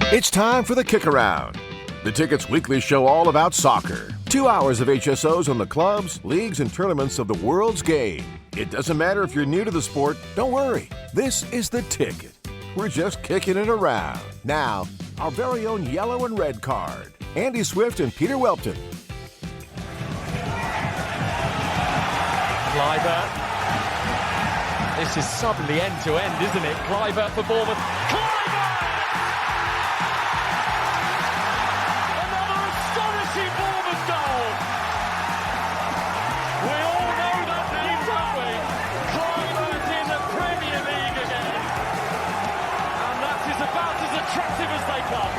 It's time for the KickAround, the Ticket's weekly show all about soccer. 2 hours of HSOs on the clubs, leagues, and tournaments of the world's game. It doesn't matter if you're new to the sport, don't worry. This is the Ticket. We're just kicking it around. Now, our very own yellow and red card. Andy Swift and Peter Welpton. Kluivert. This is suddenly end-to-end, isn't it? Kluivert for Bournemouth. Another astonishing Bournemouth goal. We all know that name, don't we? Kluivert in the Premier League again. And that is about as attractive as they come.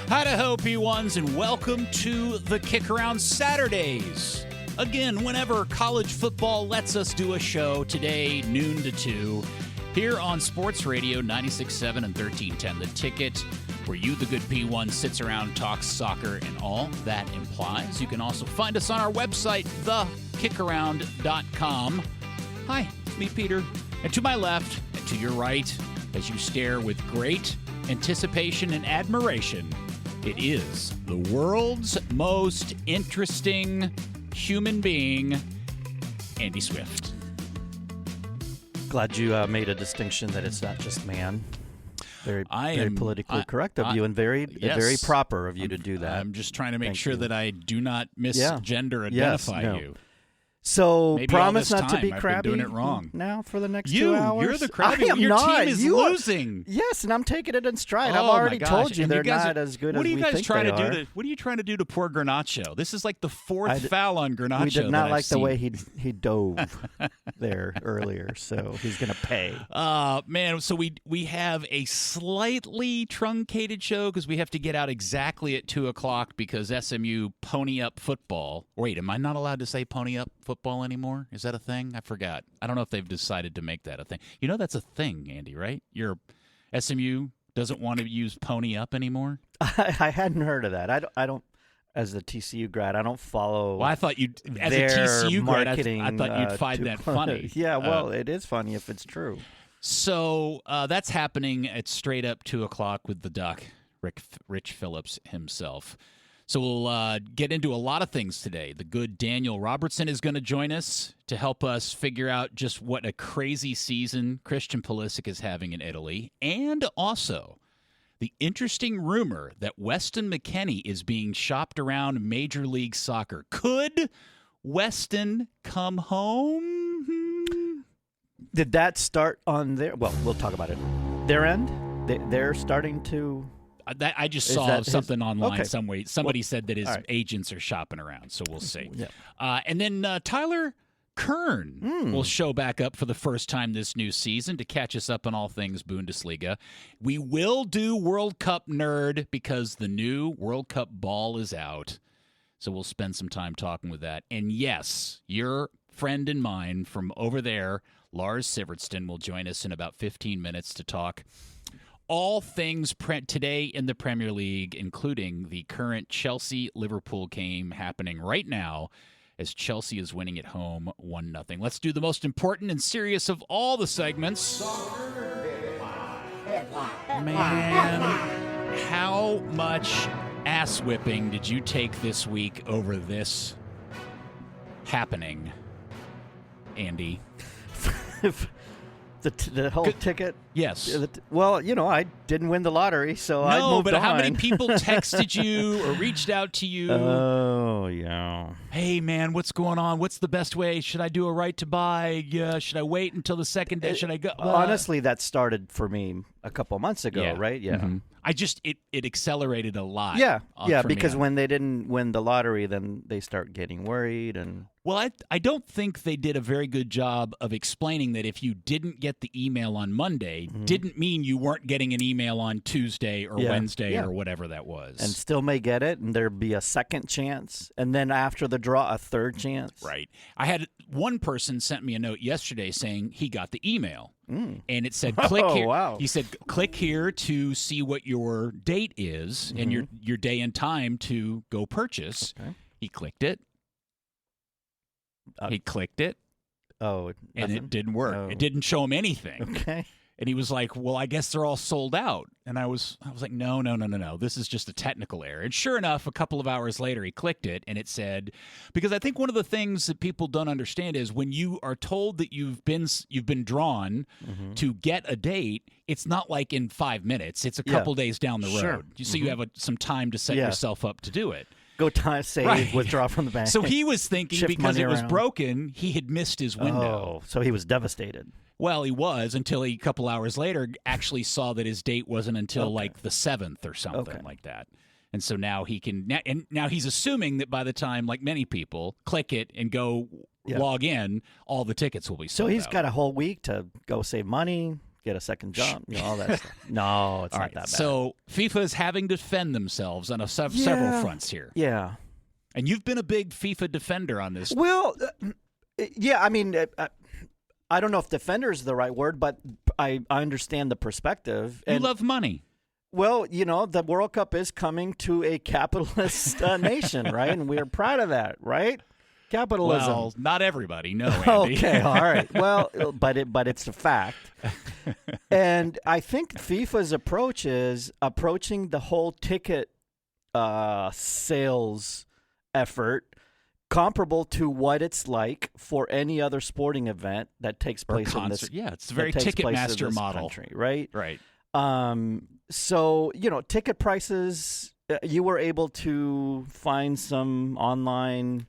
Hi-to-ho, P1s, and welcome to the KickAround Saturdays. Again, whenever college football lets us do a show, today, noon to 2, here on Sports Radio 96.7 and 1310, The Ticket, where you, the good P1, sits around, talks soccer, and all that implies. You can also find us on our website, thekickaround.com. Hi, it's me, Peter. And to my left, and to your right, as you stare with great anticipation and admiration, it is the world's most interesting human being, Andy Swift. Glad you made a distinction that it's not just man. Very politically correct of you, and very proper of you to do that. I'm just trying to make sure that I do not misgender identify you. So Maybe promise all this not to time be I've crabby been doing it wrong. Now for the next 2 hours. You're the crabby. I am Your not. team is losing. Yes, and I'm taking it in stride. I've Oh, already my gosh. told you And they're guys not are- as good as What are you we guys think trying they to do? are. What are you trying to do to poor Garnacho? This is like the fourth foul on Garnacho. We did that not I've like the seen. way he dove there earlier, so he's going to pay. Man, so we have a slightly truncated show because we have to get out exactly at 2 o'clock because SMU pony up football. Wait, am I not allowed to say pony up football anymore? Is that a thing? I forgot. I don't know if they've decided to make that a thing. You know that's a thing, Andy, right? Your SMU doesn't want to use pony up anymore? I hadn't heard of that. I don't. As a TCU grad, I don't follow. Well, I thought you'd, as a their TCU grad, marketing, I thought you'd find that funny. Yeah, well, it is funny if it's true. So that's happening at straight up 2 o'clock with the Duck, Rich Phillips himself. So we'll get into a lot of things today. The good Daniel Robertson is going to join us to help us figure out just what a crazy season Christian Pulisic is having in Italy, and also the interesting rumor that Weston McKennie is being shopped around Major League Soccer. Could Weston come home? Did that start on their? Well, we'll talk about it. Their end. They're starting to. I just saw something online. Okay. Somebody said that his agents are shopping around, so we'll see. Yeah. And then Tyler Kern will show back up for the first time this new season to catch us up on all things Bundesliga. We will do World Cup Nerd because the new World Cup ball is out, so we'll spend some time talking with that. And yes, your friend and mine from over there, Lars Sivertsen, will join us in about 15 minutes to talk all things today in the Premier League, including the current Chelsea-Liverpool game happening right now as Chelsea is winning at home 1-0. Let's do the most important and serious of all the segments. Man, how much ass-whipping did you take this week over this happening, Andy? The whole ticket? Yes. Well, I didn't win the lottery, so I moved on. No, but how many people texted you or reached out to you? Oh, yeah. Hey, man, what's going on? What's the best way? Should I do a right to buy? Should I wait until the second day? Should I go? Honestly, that started for me a couple months ago, right? Yeah. Mm-hmm. It accelerated a lot. Yeah, because me. when they didn't win the lottery, then they start getting worried. And Well, I don't think they did a very good job of explaining that if you didn't get the email on Monday, didn't mean you weren't getting an email on Tuesday or Wednesday or whatever that was. And still may get it, and there'd be a second chance, and then after the draw, a third chance. Right. I had one person sent me a note yesterday saying he got the email. And it said, click here. Wow. He said, click here to see what your date is and your day and time to go purchase. Okay. He clicked it. He clicked it. Oh, and nothing? it didn't work. Oh. It didn't show him anything. Okay. And he was like, well, I guess they're all sold out. And I was like, no. This is just a technical error. And sure enough, a couple of hours later, he clicked it, and it said, because I think one of the things that people don't understand is when you are told that you've been drawn to get a date, it's not like in 5 minutes. It's a couple days down the road. So you have some time to set yourself up to do it. Go time, save, withdraw from the bank. So he was thinking because it was broken, he had missed his window. Oh, so he was devastated. Well, he was until he, a couple hours later, actually saw that his date wasn't until like the 7th or something like that. And so now he can, and now he's assuming that by the time, like many people, click it and go log in, all the tickets will be sold out. So he's out. got a whole week to go save money, get a second job, all that stuff. No, it's not that bad. So FIFA is having to defend themselves on several fronts here. Yeah. And you've been a big FIFA defender on this. Well, I mean, I don't know if defender is the right word, but I understand the perspective. You love money. Well, the World Cup is coming to a capitalist nation, right? And we're proud of that, right? Capitalism. Well, not everybody, no, Andy. Okay, all right. Well, but it's a fact. And I think FIFA's approach is approaching the whole ticket sales effort comparable to what it's like for any other sporting event that takes place in this. Yeah, it's a very Ticketmaster model, country, right? Right. So ticket prices. You were able to find some online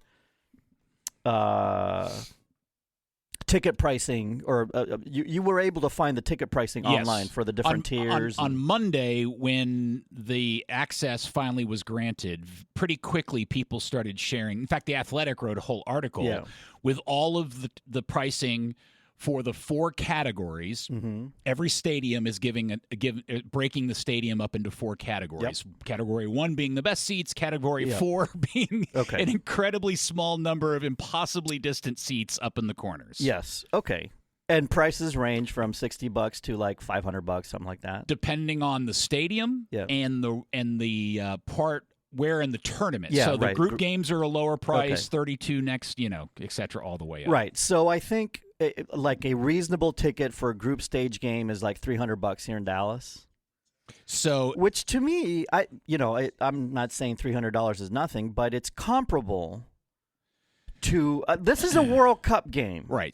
ticket pricing, or you were able to find the ticket pricing online for the different tiers. On Monday, when the access finally was granted, pretty quickly people started sharing. In fact, The Athletic wrote a whole article with all of the pricing for the 4 categories. Every stadium is breaking the stadium up into 4 categories. Category 1 being the best seats, category 4 being an incredibly small number of impossibly distant seats up in the corners. Yes. Okay. And prices range from $60 to like $500, something like that, depending on the stadium and the part where in the tournament. Yeah, so the group games are a lower price, 32 next, et cetera, all the way up. Right. So I think like a reasonable ticket for a group stage game is like $300 here in Dallas. So, which to me, I'm not saying $300 is nothing, but it's comparable to this is a World Cup game, right?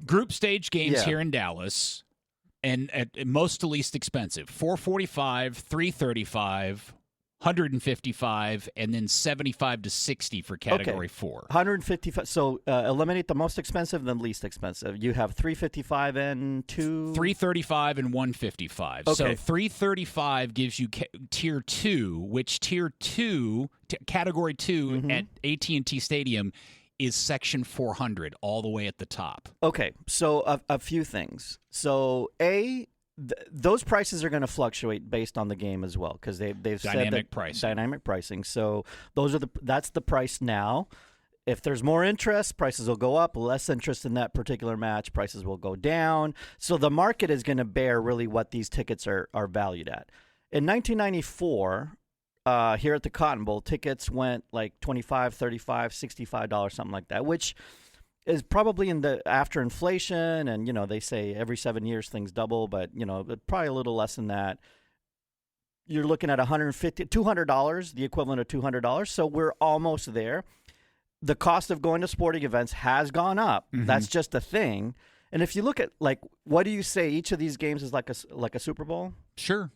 Group stage games here in Dallas, and at most to least expensive, $445, $335. 155 and then 75 to 60 for category 4. 155. So eliminate the most expensive and the least expensive. You have 355 and 335 and 155. Okay. So 335 gives you tier 2, which tier 2, category 2 at AT&T Stadium is section 400 all the way at the top. Okay. So a few things. So those prices are going to fluctuate based on the game as well, because they've said that dynamic pricing. So that's the price now. If there's more interest, prices will go up. Less interest in that particular match, prices will go down. So the market is going to bear really what these tickets are valued at. In 1994, here at the Cotton Bowl, tickets went like $25, $35, $65, something like that, which is probably after inflation, and they say every 7 years things double, but probably a little less than that. You're looking at $150, $200, the equivalent of $200. So we're almost there. The cost of going to sporting events has gone up. That's just a thing. And if you look at what do you say each of these games is like a Super Bowl? Sure.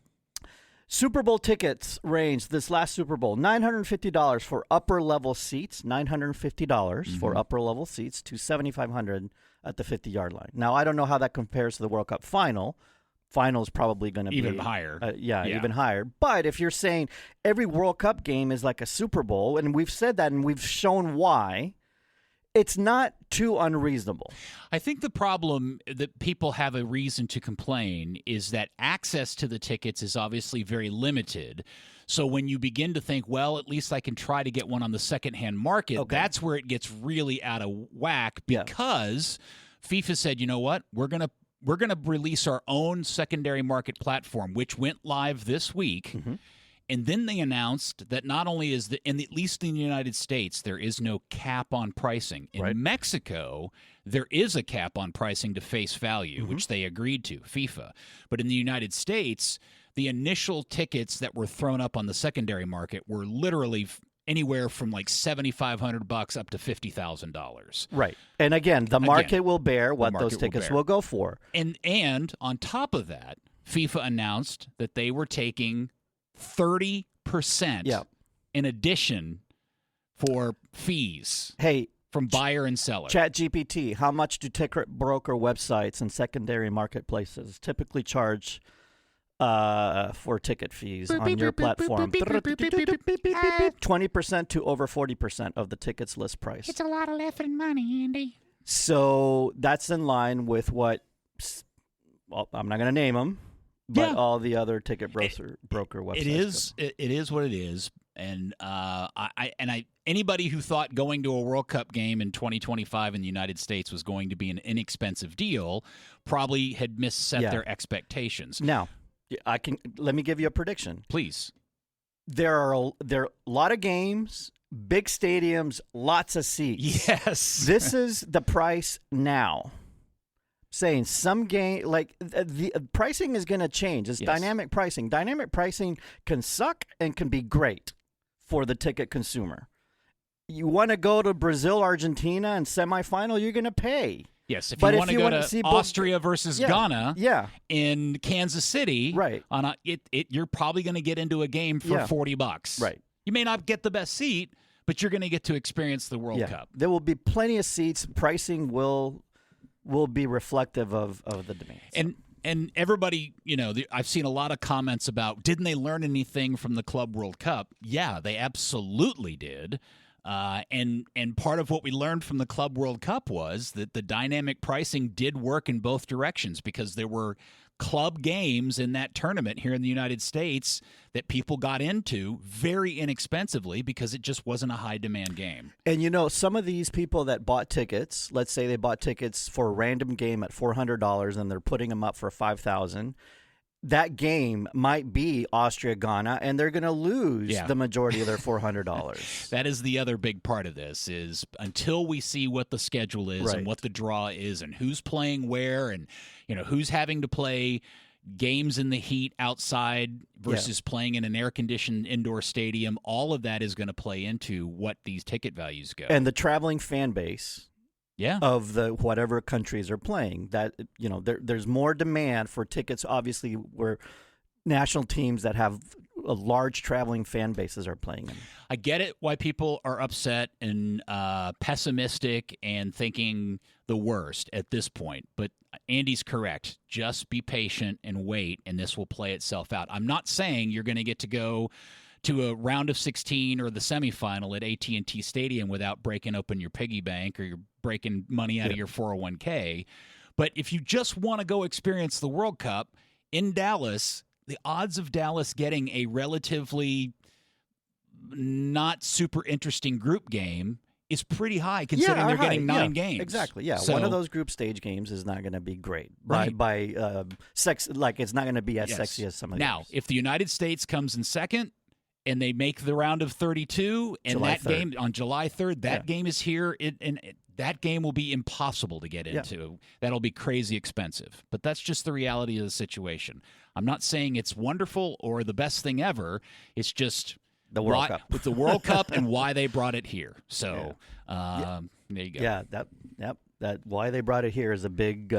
Super Bowl tickets range this last Super Bowl, $950 for upper level seats, $950 for upper level seats to $7,500 at the 50-yard line. Now, I don't know how that compares to the World Cup final. Final is probably going to be even higher. Even higher. But if you're saying every World Cup game is like a Super Bowl, and we've said that and we've shown why, it's not too unreasonable. I think the problem that people have a reason to complain is that access to the tickets is obviously very limited. So when you begin to think, well, at least I can try to get one on the secondhand market, that's where it gets really out of whack, because FIFA said, you know what, we're gonna release our own secondary market platform, which went live this week. And then they announced that not only is at least in the United States, there is no cap on pricing. In Mexico, there is a cap on pricing to face value, which they agreed to, FIFA. But in the United States, the initial tickets that were thrown up on the secondary market were literally anywhere from like $7,500 up to $50,000. Right. And again, the market will bear what those tickets will go for. And on top of that, FIFA announced that they were taking 30% in addition for fees. Hey, from buyer and seller. ChatGPT, how much do ticket broker websites and secondary marketplaces typically charge for ticket fees on your platform? 20% to over 40% of the ticket's list price. It's a lot of effing money, Andy. So that's in line with what, well, I'm not going to name them, but all the other ticket broker websites. It is what it is. And anybody who thought going to a World Cup game in 2025 in the United States was going to be an inexpensive deal probably had misset their expectations. Now, let me give you a prediction. Please. There are a lot of games, big stadiums, lots of seats. Yes. This is the price now. Saying some game, like the pricing is going to change. It's dynamic pricing. Dynamic pricing can suck and can be great for the ticket consumer. You want to go to Brazil, Argentina, and semifinal, you're going to pay. Yes, if you want to go to Austria versus Ghana in Kansas City, you're probably going to get into a game for $40. Right. You may not get the best seat, but you're going to get to experience the World Cup. There will be plenty of seats. Pricing will be reflective of the demand. And everybody, I've seen a lot of comments about, didn't they learn anything from the Club World Cup? Yeah, they absolutely did. And part of what we learned from the Club World Cup was that the dynamic pricing did work in both directions, because there were club games in that tournament here in the United States that people got into very inexpensively because it just wasn't a high demand game. And some of these people that bought tickets, let's say they bought tickets for a random game at $400 and they're putting them up for $5,000. That game might be Austria-Ghana, and they're going to lose the majority of their $400. That is the other big part of this, is until we see what the schedule is and what the draw is and who's playing where and who's having to play games in the heat outside versus playing in an air-conditioned indoor stadium, all of that is going to play into what these ticket values go. And the traveling fan base of the whatever countries are playing, that there's more demand for tickets. Obviously, where national teams that have a large traveling fan bases are playing. I get it why people are upset and pessimistic and thinking the worst at this point, but Andy's correct. Just be patient and wait, and this will play itself out. I'm not saying you're going to get to go to a round of 16 or the semifinal at AT&T Stadium without breaking open your piggy bank or you're breaking money out of your 401k. But if you just want to go experience the World Cup in Dallas, the odds of Dallas getting a relatively not super interesting group game is pretty high, considering they're getting 9 games. Exactly. Yeah, so, one of those group stage games is not going to be great. By sex, like it's not going to be as sexy as some of the Now, if the United States comes in second and they make the round of 32, and that game on July 3rd, that game is here, and that game will be impossible to get into. That'll be crazy expensive. But that's just the reality of the situation. I'm not saying it's wonderful or the best thing ever. It's just the World Cup. With the World Cup and why they brought it here. So there you go. Yeah, that why they brought it here is a big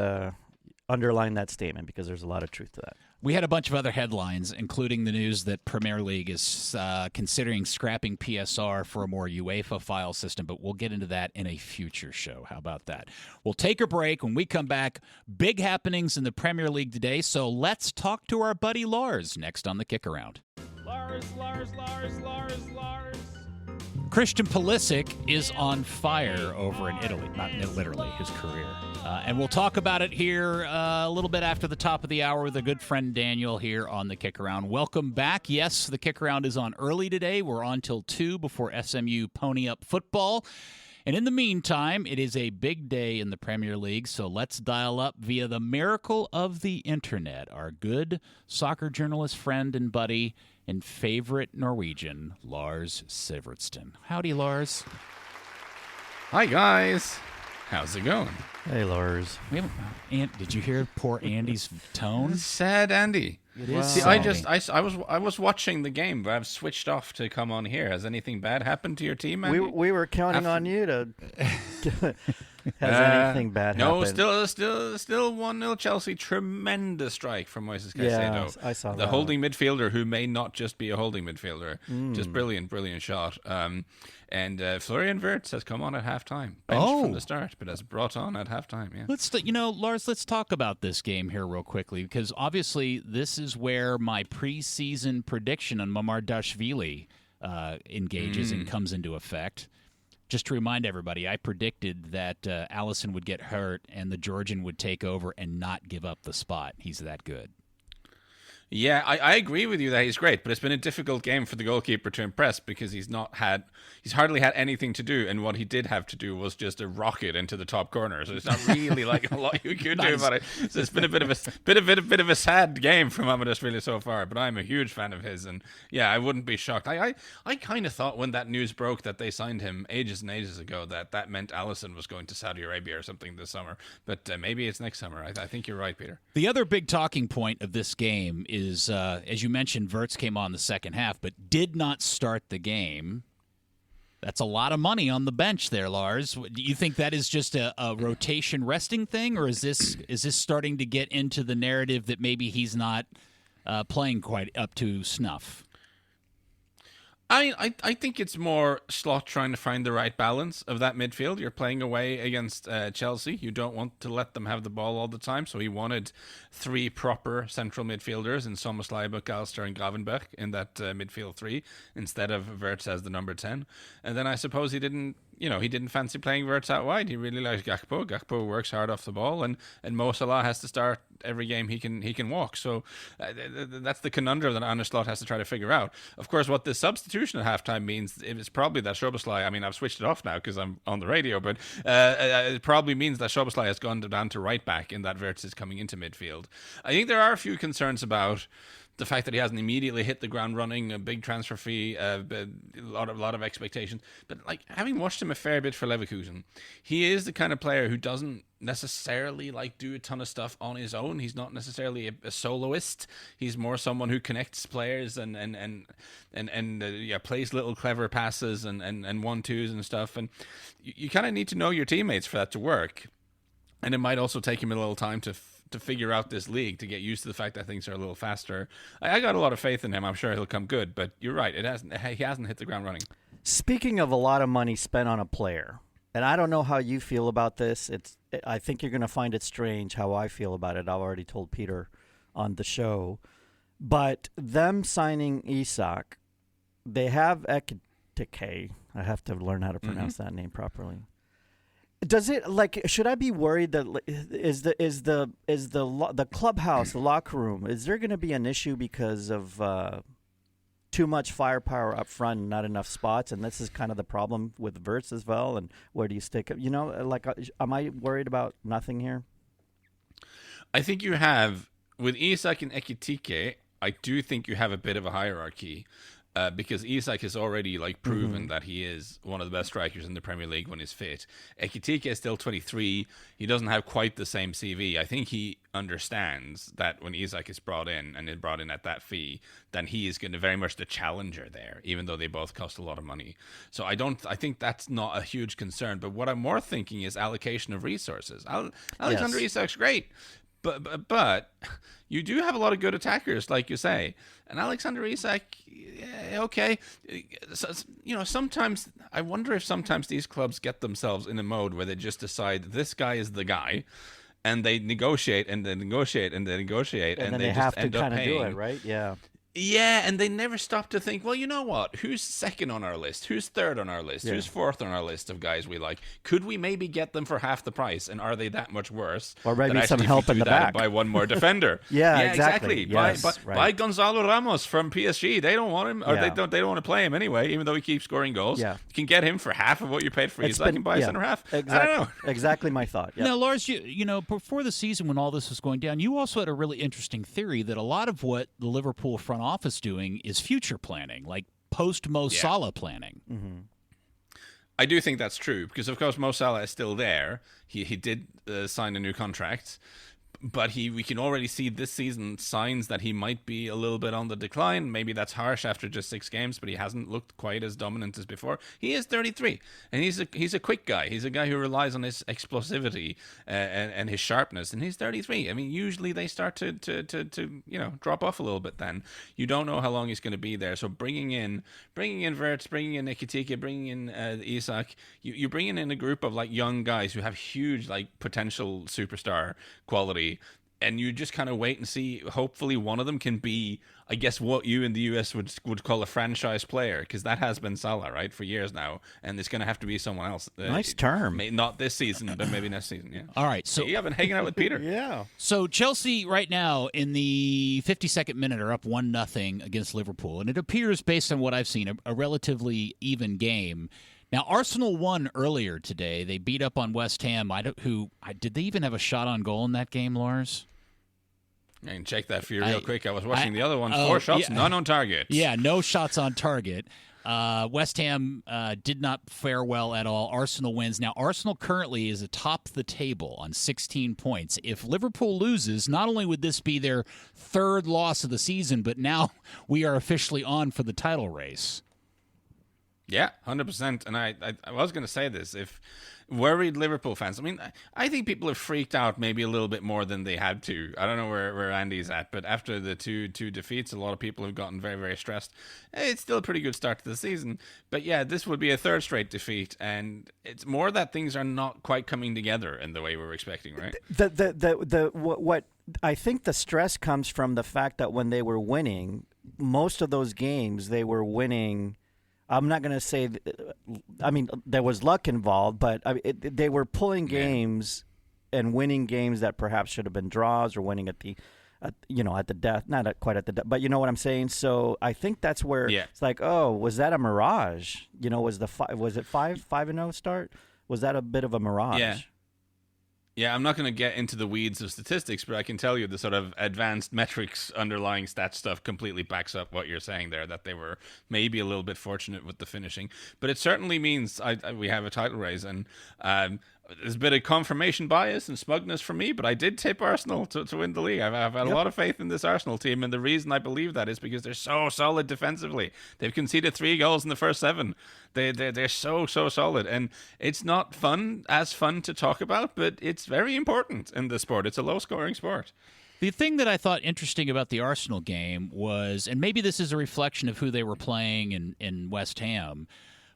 underline that statement, because there's a lot of truth to that. We had a bunch of other headlines, including the news that Premier League is considering scrapping PSR for a more UEFA file system, but we'll get into that in a future show. How about that? We'll take a break. When we come back, big happenings in the Premier League today, so let's talk to our buddy Lars next on the KickAround. Lars. Christian Pulisic is on fire over in Italy, not literally, his career. And we'll talk about it here a little bit after the top of the hour with a good friend Daniel here on the KickAround. Welcome back. Yes, the KickAround is on early today. We're on till 2 before SMU pony up football. And in the meantime, it is a big day in the Premier League, so let's dial up via the miracle of the internet our good soccer journalist friend and buddy and favorite Norwegian, Lars Sivertsen. Howdy, Lars. Hi, guys. How's it going? Hey, Lars. Did you hear poor Andy's tone? Sad Andy. It is. See, I was watching the game, but I've switched off to come on here. Has anything bad happened to your team, Andy? We were counting on you to. Has anything bad happened? No, still 1-0 Chelsea. Tremendous strike from Moises Caicedo. Yeah, I saw that. The holding midfielder who may not just be a holding midfielder. Just brilliant shot. And Florian Wirtz has come on at halftime. Benched from the start, but has brought on at halftime. Yeah. Lars, let's talk about this game here real quickly, because obviously this is where my preseason prediction on Mamardashvili engages and comes into effect. Just to remind everybody, I predicted that Allison would get hurt and the Georgian would take over and not give up the spot. He's that good. Yeah, I agree with you that he's great, but it's been a difficult game for the goalkeeper to impress because he's hardly had anything to do, and what he did have to do was just a rocket into the top corner. So it's not really like a lot you could do about it. So it's been a bit of a sad game from Mamardashvili so far, but I'm a huge fan of his, and yeah, I wouldn't be shocked. I kind of thought when that news broke that they signed him ages and ages ago that meant Allison was going to Saudi Arabia or something this summer, but maybe it's next summer. I think you're right, Peter. The other big talking point of this game is, as you mentioned, Wirtz came on the second half, but did not start the game. That's a lot of money on the bench there, Lars. Do you think that is just a rotation resting thing, or is this starting to get into the narrative that maybe he's not playing quite up to snuff? I think it's more Slot trying to find the right balance of that midfield. You're playing away against Chelsea. You don't want to let them have the ball all the time. So he wanted 3 proper central midfielders in Sommersley, McAllister, and Gravenberch in that midfield 3 instead of Wirtz as the number 10. And then I suppose he didn't fancy playing Wirtz out wide. He really likes Gakpo. Gakpo works hard off the ball, and Mo Salah has to start every game he can walk. So that's the conundrum that Arne Slot has to try to figure out. Of course, what this substitution at halftime means is probably that Szoboszlai, I mean, I've switched it off now because I'm on the radio, but it probably means that Szoboszlai has gone down to right back and that Wirtz is coming into midfield. I think there are a few concerns about the fact that he hasn't immediately hit the ground running, a big transfer fee, a lot of expectations. But like, having watched him a fair bit for Leverkusen, he is the kind of player who doesn't necessarily do a ton of stuff on his own. He's not necessarily a soloist. He's more someone who connects players and plays little clever passes and 1-2s and stuff. And you kind of need to know your teammates for that to work. And it might also take him a little time to figure out this league, to get used to the fact that things are a little faster. I got a lot of faith in him. I'm sure he'll come good, but you're right. He hasn't hit the ground running. Speaking of a lot of money spent on a player, and I don't know how you feel about this. I think you're going to find it strange how I feel about it. I've already told Peter on the show. But them signing Isak, they have Ekitike. I have to learn how to pronounce that name properly. Does it should I be worried that is the clubhouse, the locker room, is there going to be an issue because of too much firepower up front and not enough spots? And this is kind of the problem with Wirtz as well. And where do you stick it? Am I worried about nothing here? I think you have, with Isak and Ekitike, I do think you have a bit of a hierarchy. Because Isak has already proven that he is one of the best strikers in the Premier League when he's fit. Ekitike is still 23. He doesn't have quite the same CV. I think he understands that when Isak is brought in and is brought in at that fee, then he is going to very much the challenger there, even though they both cost a lot of money. So I think that's not a huge concern. But what I'm more thinking is allocation of resources. Alexander Isak's great. But you do have a lot of good attackers, like you say. And Alexander Isak, okay. So, sometimes I wonder if sometimes these clubs get themselves in a mode where they just decide this guy is the guy, and they negotiate and they negotiate and they negotiate, and then they have just end to up kind of paying. do it, right? Yeah. Yeah, and they never stop to think, well, you know what? Who's second on our list? Who's third on our list? Who's fourth on our list of guys we like? Could we maybe get them for half the price? And are they that much worse? Or maybe some help in the back. Buy one more defender. Yeah, exactly. Yes, buy Gonzalo Ramos from PSG. They don't want him, or they don't want to play him anyway, even though he keeps scoring goals. Yeah. You can get him for half of what you paid for his second buy center half. Exactly. I don't know. Exactly my thought. Yep. Now, Lars, you know, before the season when all this was going down, you also had a really interesting theory that a lot of what the Liverpool front office doing is future planning, like post-Mo Salah planning. Mm-hmm. I do think that's true because, of course, Mo Salah is still there. He did sign a new contract, but we can already see this season signs that he might be a little bit on the decline. Maybe that's harsh after just 6 games, but he hasn't looked quite as dominant as before. He is 33, and he's a quick guy. He's a guy who relies on his explosivity and his sharpness, and he's 33. I mean, usually they start to drop off a little bit then. You don't know how long he's going to be there, so bringing in Wirtz, bringing in Nketiah, bringing in Isak, you're bringing in a group of like young guys who have huge like potential superstar quality. And you just kind of wait and see. Hopefully, one of them can be, I guess, what you in the US would call a franchise player, because that has been Salah, right, for years now, and it's going to have to be someone else. Nice term. Not this season, but maybe next season. Yeah. All right. So I've been hanging out with Peter. Yeah. So Chelsea right now in the 52nd minute are up 1-0 against Liverpool, and it appears, based on what I've seen, a relatively even game. Now, Arsenal won earlier today. They beat up on West Ham. Did they even have a shot on goal in that game, Lars? I can check that for you real quick. I was watching the other one. 4 shots, none on target. Yeah, no shots on target. West Ham did not fare well at all. Arsenal wins. Now, Arsenal currently is atop the table on 16 points. If Liverpool loses, not only would this be their 3rd loss of the season, but now we are officially on for the title race. Yeah, 100%. And I was going to say this. If worried Liverpool fans, I mean, I think people have freaked out maybe a little bit more than they had to. I don't know where Andy's at, but after the two defeats, a lot of people have gotten very, very stressed. It's still a pretty good start to the season. But yeah, this would be a 3rd straight defeat. And it's more that things are not quite coming together in the way we were expecting, right? What I think the stress comes from the fact that when they were winning, most of those games they were winning. I'm not going to say, I mean, there was luck involved, but they were pulling games and winning games that perhaps should have been draws or winning at the death, not quite at the death, but you know what I'm saying? So I think that's where it's like, oh, was that a mirage? You know, was it 5-0 start? Was that a bit of a mirage? Yeah. Yeah, I'm not going to get into the weeds of statistics, but I can tell you the sort of advanced metrics underlying stat stuff completely backs up what you're saying there, that they were maybe a little bit fortunate with the finishing. But it certainly means we have a title race, and there's a bit of confirmation bias and smugness from me, but I did tip Arsenal to win the league. I've had a lot of faith in this Arsenal team, and the reason I believe that is because they're so solid defensively. They've conceded 3 goals in the first 7. They're so solid, and it's not as fun to talk about, but it's very important in this sport. It's a low-scoring sport. The thing that I thought interesting about the Arsenal game was, and maybe this is a reflection of who they were playing in West Ham,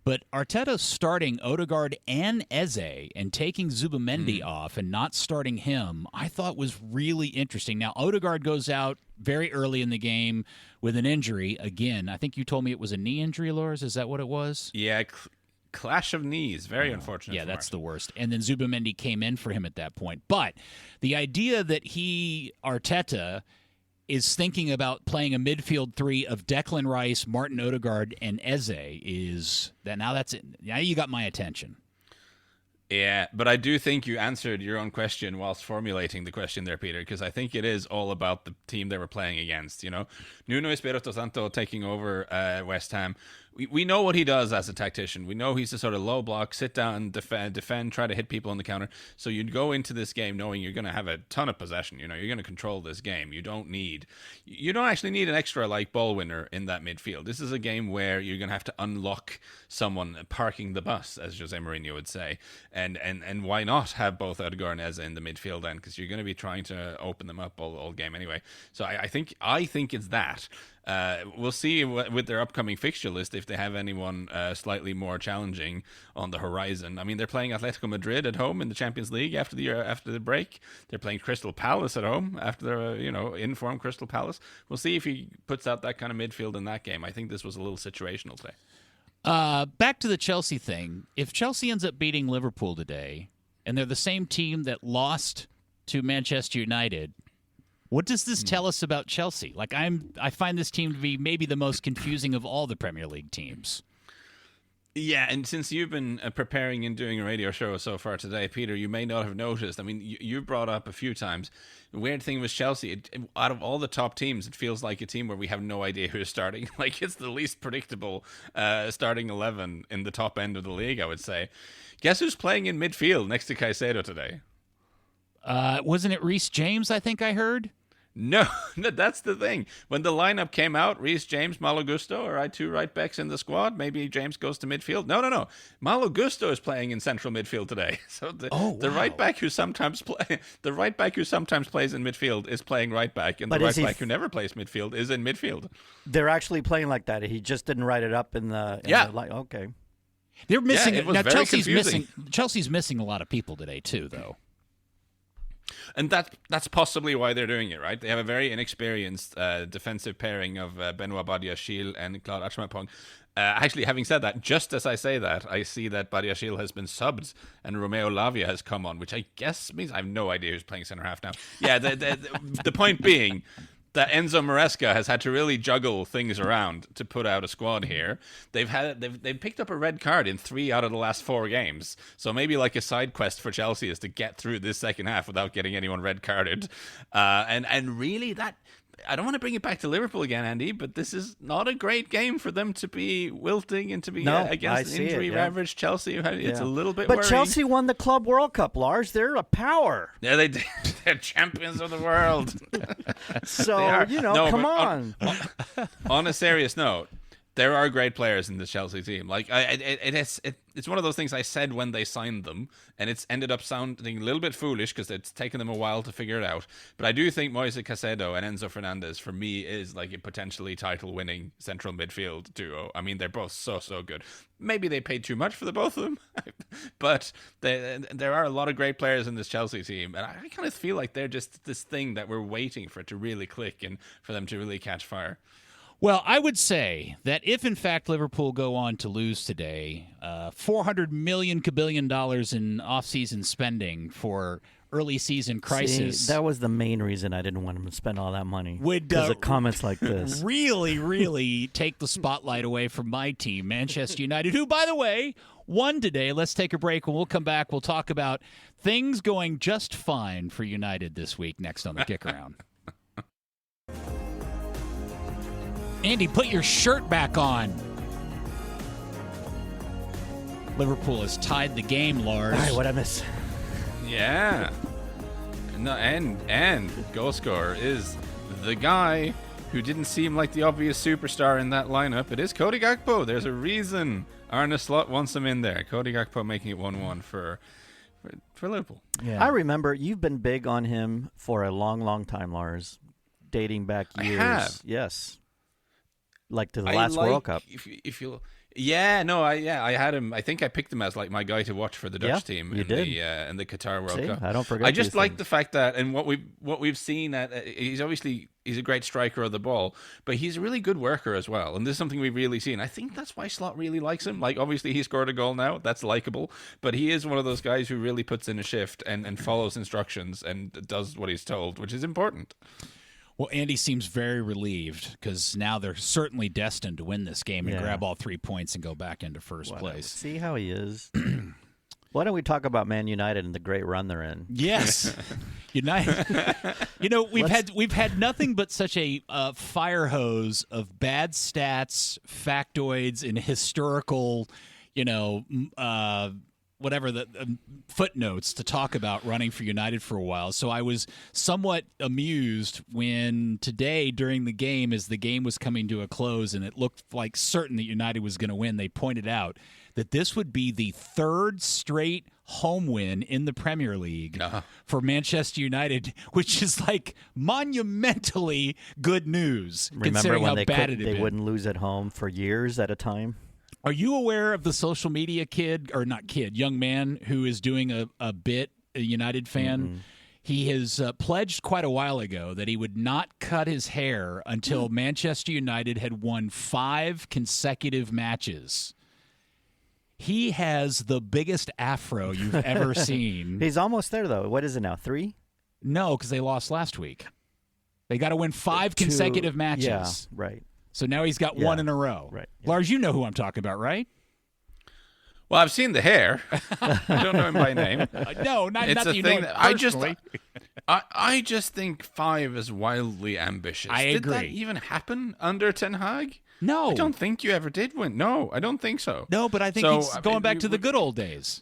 but Arteta starting Odegaard and Eze and taking Zubamendi off and not starting him, I thought was really interesting. Now, Odegaard goes out very early in the game with an injury. Again, I think you told me it was a knee injury, Lars. Is that what it was? Yeah, clash of knees. Very unfortunate. Yeah, that's the worst. And then Zubamendi came in for him at that point. But the idea that Arteta is thinking about playing a midfield 3 of Declan Rice, Martin Odegaard, and Eze is that now that's it. Now you got my attention. Yeah, but I do think you answered your own question whilst formulating the question there, Peter, because I think it is all about the team they were playing against. You know, Nuno Espirito Santo taking over West Ham. We know what he does as a tactician. We know he's a sort of low block, sit down, defend, try to hit people on the counter. So you'd go into this game knowing you're going to have a ton of possession. You know, you're going to control this game. You don't actually need an extra like ball winner in that midfield. This is a game where you're going to have to unlock someone parking the bus, as Jose Mourinho would say. And why not have both Ødegaard and Eze in the midfield then? Because you're going to be trying to open them up all game anyway. So I think it's that. We'll see with their upcoming fixture list if they have anyone slightly more challenging on the horizon. I mean, they're playing Atletico Madrid at home in the Champions League after the break. They're playing Crystal Palace at home after their in-form Crystal Palace. We'll see if he puts out that kind of midfield in that game. I think this was a little situational today. Back to the Chelsea thing. If Chelsea ends up beating Liverpool today, and they're the same team that lost to Manchester United, what does this tell us about Chelsea? Like, I find this team to be maybe the most confusing of all the Premier League teams. Yeah, and since you've been preparing and doing a radio show so far today, Peter, you may not have noticed. I mean, you brought up a few times. The weird thing with Chelsea, out of all the top teams, it feels like a team where we have no idea who's starting. Like, it's the least predictable starting 11 in the top end of the league, I would say. Guess who's playing in midfield next to Caicedo today? Wasn't it Reece James, I think I heard? No, that's the thing. When the lineup came out, Reece James, Malo Gusto, all right, 2 right backs in the squad. Maybe James goes to midfield. No. Malo Gusto is playing in central midfield today. So the right back who sometimes plays in midfield is playing right back, and the right back who never plays midfield is in midfield. They're actually playing like that. He just didn't write it up in the okay. They're missing. It was now very Chelsea's confusing. Chelsea's missing a lot of people today too, though. And that's possibly why they're doing it, right? They have a very inexperienced defensive pairing of Benoit Badiashile and Claude Achmapong. Actually, having said that, just as I say that, I see that Badiashile has been subbed and Romeo Lavia has come on, which I guess means I have no idea who's playing centre-half now. Yeah, the point being that Enzo Maresca has had to really juggle things around to put out a squad here. They've picked up a red card in 3 out of the last 4 games. So maybe like a side quest for Chelsea is to get through this second half without getting anyone red carded. And really that, I don't want to bring it back to Liverpool again, Andy, but this is not a great game for them to be wilting and to be against an injury-ravaged Chelsea. It's a little bit worrying. But Chelsea won the Club World Cup, Lars. They're a power. Yeah, they did. They're champions of the world. So, come on. On a serious note, there are great players in the Chelsea team. Like it's one of those things I said when they signed them, and it's ended up sounding a little bit foolish because it's taken them a while to figure it out. But I do think Moise Caicedo and Enzo Fernandez, for me, is like a potentially title-winning central midfield duo. I mean, they're both so good. Maybe they paid too much for the both of them, but there are a lot of great players in this Chelsea team, and I kind of feel like they're just this thing that we're waiting for it to really click and for them to really catch fire. Well, I would say that if, in fact, Liverpool go on to lose today, $400 million in off-season spending for early season crisis. See, that was the main reason I didn't want him to spend all that money. Because of comments like this. Really take the spotlight away from my team, Manchester United, who, by the way, won today. Let's take a break. When we'll come back, we'll talk about things going just fine for United this week next on the KickAround. Andy, put your shirt back on. Liverpool has tied the game, Lars. All right, what I miss? Yeah. No, and goal scorer is the guy who didn't seem like the obvious superstar in that lineup. It is Cody Gakpo. There's a reason Arne Slot wants him in there. Cody Gakpo making it 1-1 for Liverpool. Yeah. I remember you've been big on him for a long time, Lars, dating back years. I have. Yes. Like to the last World Cup. I had him. I think I picked him as like my guy to watch for the Dutch team in the Qatar World Cup. I don't forget. I just like the fact that, and what we've seen he's a great striker of the ball, but he's a really good worker as well. And this is something we've really seen. I think that's why Slot really likes him. Like, obviously he scored a goal now, that's likable, but he is one of those guys who really puts in a shift and follows instructions and does what he's told, which is important. Well, Andy seems very relieved because now they're certainly destined to win this game and grab all 3 points and go back into first place. See how he is. Why don't we talk about Man United and the great run they're in? Yes, United. We've had nothing but such a fire hose of bad stats, factoids, and historical, whatever the footnotes to talk about running for United for a while. So I was somewhat amused when today during the game, as the game was coming to a close and it looked like certain that United was going to win, they pointed out that this would be the third straight home win in the Premier League for Manchester United, which is like monumentally good news. Remember when they wouldn't lose at home for years at a time? Are you aware of the social media young man who is doing a bit, a United fan? Mm-hmm. He has pledged quite a while ago that he would not cut his hair until Manchester United had won 5 consecutive matches. He has the biggest afro you've ever seen. He's almost there, though. What is it now, 3? No, because they lost last week. They got to win 5 consecutive matches. Yeah, right. So now he's got 1 in a row. Right. Yeah. Lars, you know who I'm talking about, right? Well, I've seen the hair. I don't know him by name. No, not it's that a you thing know that personally. I just think 5 is wildly ambitious. I agree. Did that even happen under Ten Hag? No. I don't think you ever did win. No, I don't think so. No, but I think he's going back to the good old days.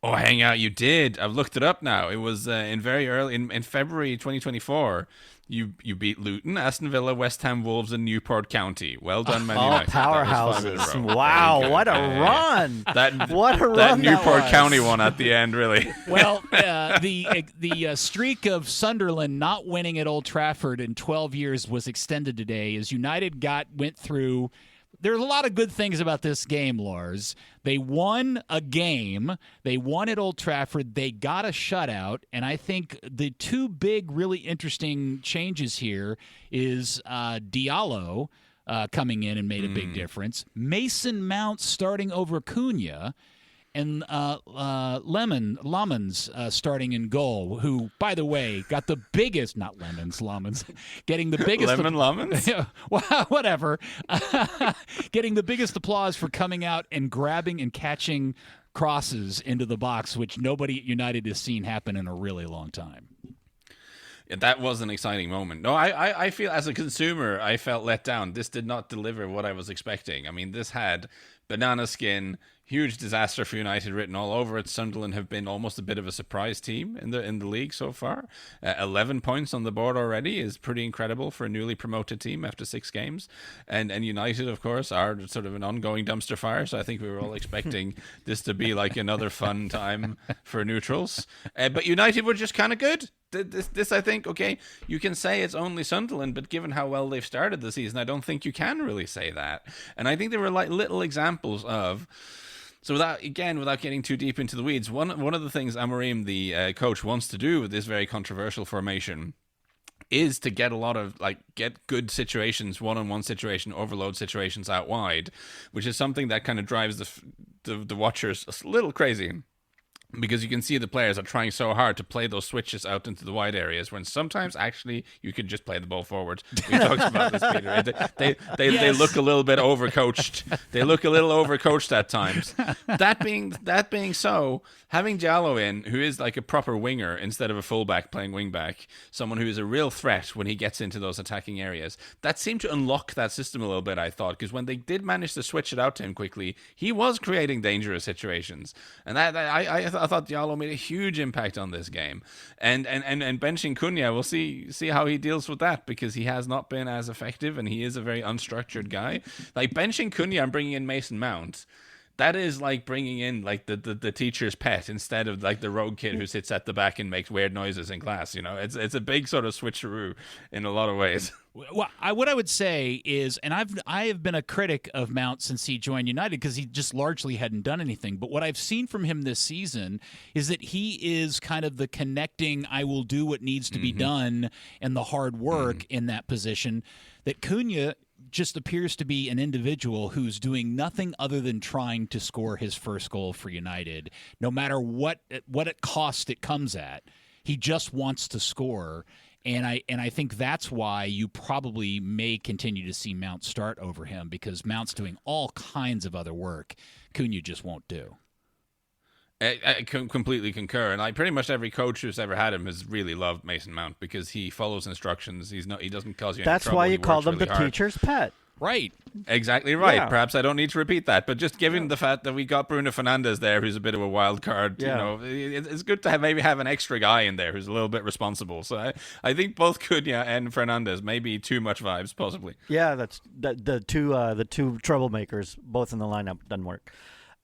Oh, hang out, you did. I've looked it up now. It was in February 2024. You beat Luton, Aston Villa, West Ham, Wolves, and Newport County. Well done, Man United. Powerhouses. Wow, what a run. What a run that Newport was. County one at the end, really. Well, the streak of Sunderland not winning at Old Trafford in 12 years was extended today as United went through. There's a lot of good things about this game, Lars. They won a game. They won at Old Trafford. They got a shutout. And I think the 2 big, really interesting changes here is Diallo coming in and made a big difference. Mason Mount starting over Cunha. And Lemons starting in goal, who, by the way, got the biggest, not Lemons, getting the biggest. Lemons? Well, whatever. Getting the biggest applause for coming out and grabbing and catching crosses into the box, which nobody at United has seen happen in a really long time. Yeah, that was an exciting moment. No, I feel as a consumer, I felt let down. This did not deliver what I was expecting. I mean, this had banana skin, huge disaster for United written all over it. Sunderland have been almost a bit of a surprise team in the league so far. 11 points on the board already is pretty incredible for a newly promoted team after 6 games. And United, of course, are sort of an ongoing dumpster fire. So I think we were all expecting this to be like another fun time for neutrals. But United were just kind of good. This, I think, okay, you can say it's only Sunderland, but given how well they've started the season, I don't think you can really say that. And I think there were like little examples of. So without getting too deep into the weeds, one of the things Amorim, the coach, wants to do with this very controversial formation is to get get good situations, one-on-one situation, overload situations out wide, which is something that kind of drives the watchers a little crazy. Because you can see the players are trying so hard to play those switches out into the wide areas when sometimes actually you could just play the ball forward. We talked about this, Peter. They look a little bit overcoached. They look a little overcoached at times. That being so, having Diallo in, who is like a proper winger instead of a fullback playing wingback, someone who is a real threat when he gets into those attacking areas, that seemed to unlock that system a little bit, I thought, because when they did manage to switch it out to him quickly, he was creating dangerous situations. And I thought Diallo made a huge impact on this game. And benching Cunha, we'll see how he deals with that, because he has not been as effective and he is a very unstructured guy. Like benching Cunha and bringing in Mason Mount, that is like bringing in like the teacher's pet instead of like the rogue kid who sits at the back and makes weird noises in class. You know, it's a big sort of switcheroo in a lot of ways. Well, what I would say is, and I have been a critic of Mount since he joined United because he just largely hadn't done anything. But what I've seen from him this season is that he is kind of the connecting, I will do what needs to be done, and the hard work in that position. That Cunha just appears to be an individual who's doing nothing other than trying to score his first goal for United, no matter what cost it comes at. He just wants to score. And I think that's why you probably may continue to see Mount start over him, because Mount's doing all kinds of other work Cunha just won't do. I completely concur, and pretty much every coach who's ever had him has really loved Mason Mount because he follows instructions. He doesn't cause you any trouble. That's why you call them really the hard. teacher's pet. Right. Exactly right. Yeah. Perhaps I don't need to repeat that, but just given the fact that we got Bruno Fernandes there, who's a bit of a wild card, it's good to maybe have an extra guy in there who's a little bit responsible. So I think both Cunha and Fernandes, maybe too much vibes, possibly. Yeah, that's the two troublemakers both in the lineup doesn't work.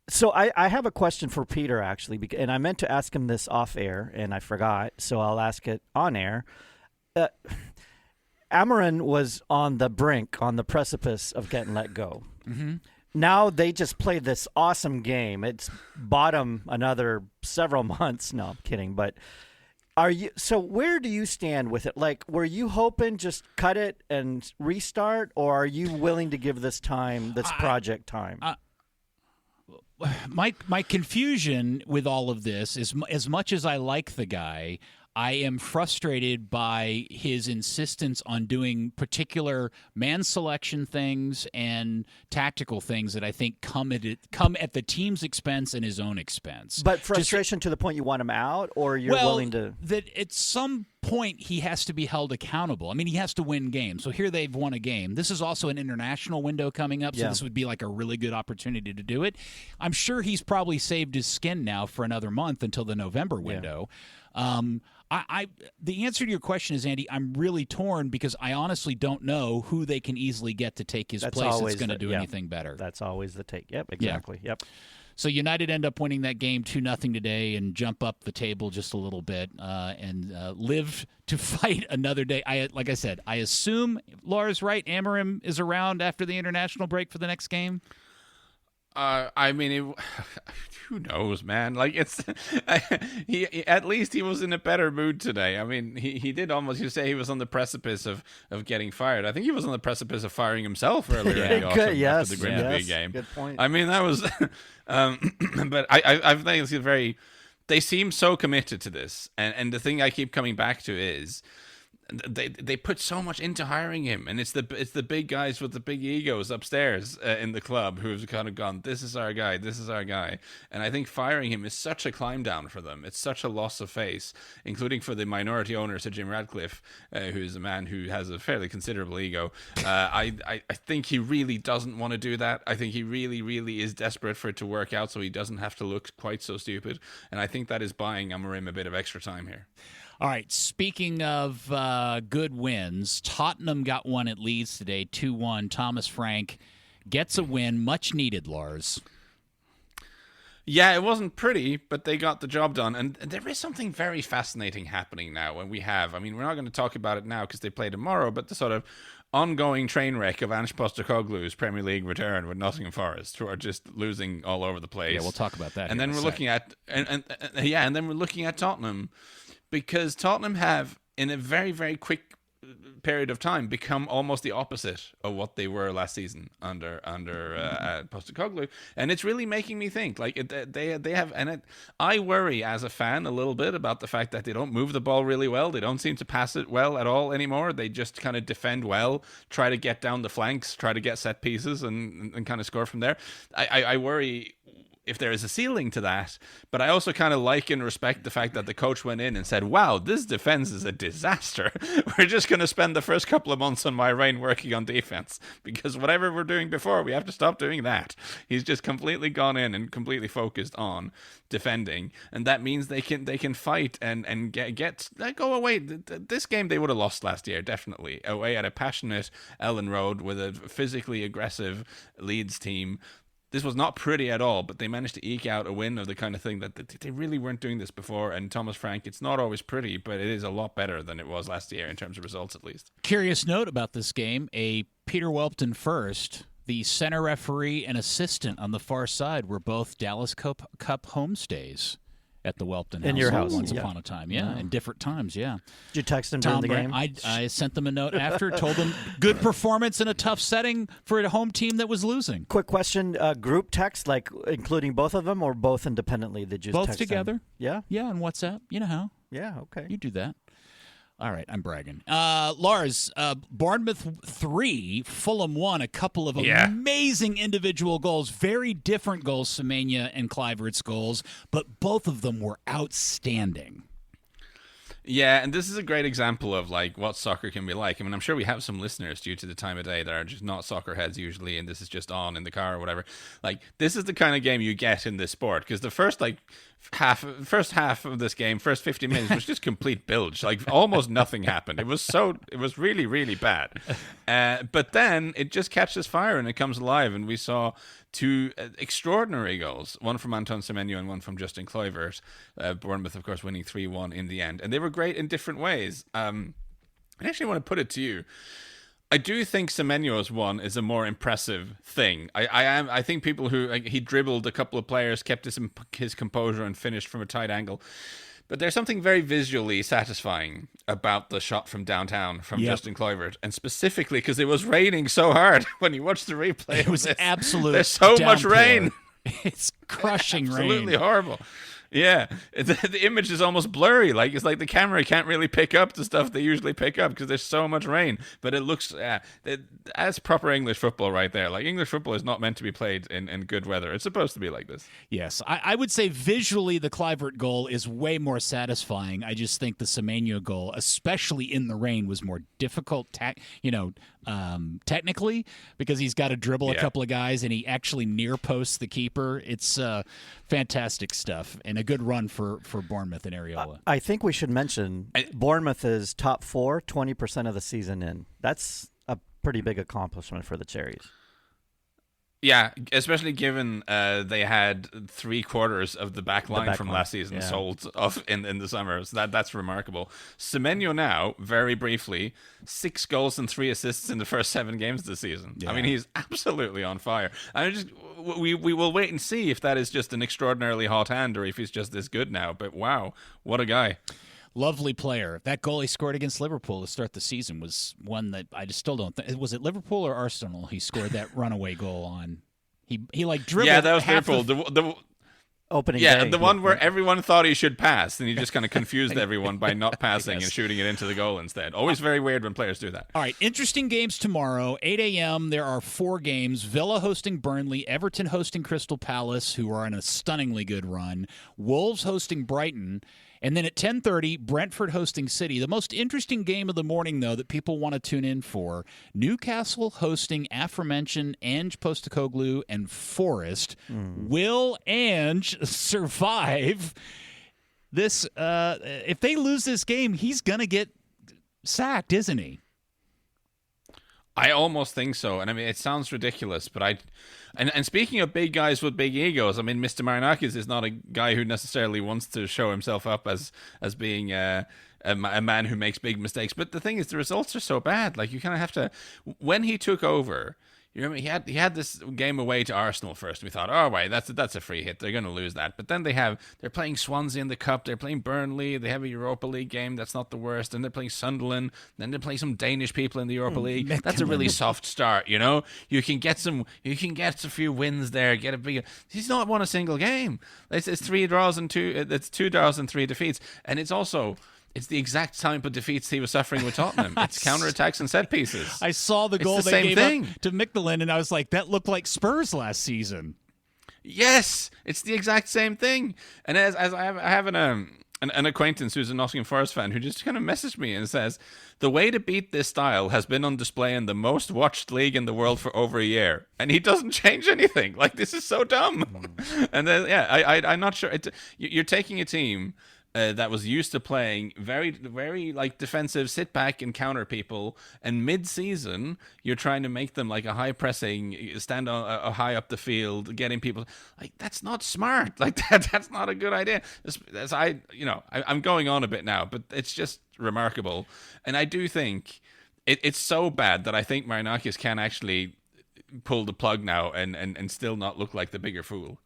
So I have a question for Peter, actually, and I meant to ask him this off air, and I forgot, so I'll ask it on air. Amarin was on the brink, on the precipice of getting let go. Mm-hmm. Now they just played this awesome game. It's bought him another several months. No, I'm kidding. But where do you stand with it? Like, were you hoping just cut it and restart, or are you willing to give this project time? My confusion with all of this is, as much as I like the guy, I am frustrated by his insistence on doing particular man selection things and tactical things that I think come at the team's expense and his own expense. But frustration to the point you want him out, or you're willing to... that at some point he has to be held accountable. I mean, he has to win games. So here they've won a game. This is also an international window coming up, so this would be like a really good opportunity to do it. I'm sure he's probably saved his skin now for another month until the November window. The answer to your question is, Andy, I'm really torn because I honestly don't know who they can easily get to take his place that's going to do anything better. That's always the take. Yep, exactly. Yeah. Yep. So United end up winning that game 2-0 today and jump up the table just a little bit and live to fight another day. Like I said, I assume, Lars, right, Amarim is around after the international break for the next game? I mean, who knows, man? Like, he at least he was in a better mood today. I mean, he did almost, you say he was on the precipice of getting fired. I think he was on the precipice of firing himself earlier in the autumn after the Grimsby game. Good point. I mean, that was, but I think it's they seem so committed to this. And the thing I keep coming back to is, they put so much into hiring him, and it's the big guys with the big egos upstairs in the club who've kind of gone, this is our guy, and I think firing him is such a climb down for them. It's such a loss of face, including for the minority owner, Sir Jim Radcliffe, who's a man who has a fairly considerable ego. I think he really doesn't want to do that. I think he really is desperate for it to work out so he doesn't have to look quite so stupid, and I think that is buying Amarim a bit of extra time here. All right, speaking of good wins, Tottenham got one at Leeds today, 2-1. Thomas Frank gets a win, much needed, Lars. Yeah, it wasn't pretty, but they got the job done. And there is something very fascinating happening now. We're not going to talk about it now because they play tomorrow, but the sort of ongoing train wreck of Ange Postecoglou's Premier League return with Nottingham Forest, who are just losing all over the place. Yeah, we'll talk about that. And then we're looking at and then we're looking at Tottenham, because Tottenham have, in a very, very quick period of time, become almost the opposite of what they were last season under Postecoglou, and it's really making me think. Like they have, and I worry as a fan a little bit about the fact that they don't move the ball really well. They don't seem to pass it well at all anymore. They just kind of defend well, try to get down the flanks, try to get set pieces, and kind of score from there. I worry if there is a ceiling to that, but I also kind of like and respect the fact that the coach went in and said, wow, this defense is a disaster. We're just going to spend the first couple of months on my reign working on defense, because whatever we're doing before, we have to stop doing that. He's just completely gone in and completely focused on defending, and that means they can fight and get go away. This game they would have lost last year, definitely, away at a passionate Ellen Road with a physically aggressive Leeds team. This was not pretty at all, but they managed to eke out a win of the kind of thing that they really weren't doing this before. And Thomas Frank, it's not always pretty, but it is a lot better than it was last year in terms of results, at least. Curious note about this game, a Peter Welpton first. The center referee and assistant on the far side were both Dallas Cup homestays at the Welpton in your house once upon a time. Yeah, in different times, yeah. Did you text them during the game? I sent them a note after, told them good performance in a tough setting for a home team that was losing. Quick question, group text, like including both of them or both independently? Did you both text together? Them? Yeah? Yeah, on WhatsApp. You know how. Yeah, okay. You do that. All right, I'm bragging. Lars, Bournemouth 3, Fulham 1, a couple of amazing individual goals, very different goals, Semenya and Kluivert's goals, but both of them were outstanding. Yeah, and this is a great example of like what soccer can be like. I mean, I'm sure we have some listeners due to the time of day that are just not soccer heads usually, and this is just on in the car or whatever. Like, this is the kind of game you get in this sport, because the first half of this game, first 50 minutes was just complete bilge. Like, almost nothing happened. It was really, really bad. But then it just catches fire and it comes alive, and we saw two extraordinary goals, one from Anton Semenyo and one from Justin Kluivert. Bournemouth, of course, winning 3-1 in the end. And they were great in different ways. I actually want to put it to you. I do think Semenyo's one is a more impressive thing. I think people who, like, he dribbled a couple of players, kept his composure and finished from a tight angle. But there's something very visually satisfying about the shot from downtown from Justin Kluivert, and specifically because it was raining so hard when you watch the replay. It was absolute. There's so downpour. much rain. It's crushing rain. Absolutely horrible. Yeah, the image is almost blurry. Like, it's like the camera can't really pick up the stuff they usually pick up because there's so much rain. But it looks, that's proper English football right there. Like, English football is not meant to be played in good weather. It's supposed to be like this. Yes, I would say visually the Kluivert goal is way more satisfying. I just think the Semenyo goal, especially in the rain, was more difficult, technically, because he's got to dribble a couple of guys and he actually near posts the keeper. It's fantastic stuff and a good run for Bournemouth and Areola. I think we should mention Bournemouth is top 4, 20% of the season in. That's a pretty big accomplishment for the Cherries. Yeah, especially given they had 3/4 of the back line from last season sold off in the summer. So that's remarkable. Semenyo now, very briefly, 6 goals and 3 assists in the first 7 games of the season. Yeah. I mean, he's absolutely on fire. We will wait and see if that is just an extraordinarily hot hand or if he's just this good now. But wow, what a guy. Lovely player. That goal he scored against Liverpool to start the season was one that I just still don't think. Was it Liverpool or Arsenal he scored that runaway goal on? He like dribbled. Yeah, that was Liverpool. The opening day. The one where everyone thought he should pass, and he just kind of confused everyone by not passing and shooting it into the goal instead. Always very weird when players do that. All right, interesting games tomorrow. 8 a.m., there are 4 games. Villa hosting Burnley, Everton hosting Crystal Palace, who are on a stunningly good run, Wolves hosting Brighton, and then at 10:30, Brentford hosting City. The most interesting game of the morning, though, that people want to tune in for, Newcastle hosting aforementioned Ange Postecoglou and Forest. Will Ange survive this? If they lose this game, he's going to get sacked, isn't he? I almost think so. And I mean, it sounds ridiculous, but And speaking of big guys with big egos, I mean, Mr. Marinakis is not a guy who necessarily wants to show himself up as being a man who makes big mistakes. But the thing is, the results are so bad. Like, you kind of have to... When he took over... You remember he had this game away to Arsenal first. We thought, oh wait, that's a free hit. They're going to lose that. But then they're playing Swansea in the cup. They're playing Burnley. They have a Europa League game. That's not the worst. And they're playing Sunderland. Then they're playing some Danish people in the Europa League. That's a really soft start. You know, you can get a few wins there. Get a big. He's not won a single game. It's 3 draws and 2. It's 2 draws and 3 defeats. And it's also. It's the exact type of defeats he was suffering with Tottenham. It's counterattacks and set pieces. I saw the goal they gave up to Michelin, and I was like, that looked like Spurs last season. Yes, it's the exact same thing. And as I have an acquaintance who's a Nottingham Forest fan who just kind of messaged me and says, the way to beat this style has been on display in the most watched league in the world for over a year. And he doesn't change anything. Like, this is so dumb. And then, I'm not sure. You're taking a team... that was used to playing very, very like defensive, sit back and counter people, and mid-season you're trying to make them like a high pressing, stand on a high up the field, getting people like that's not smart. Like that's not a good idea. I'm going on a bit now, but it's just remarkable, and I do think it's so bad that I think Marinakis can actually pull the plug now and still not look like the bigger fool.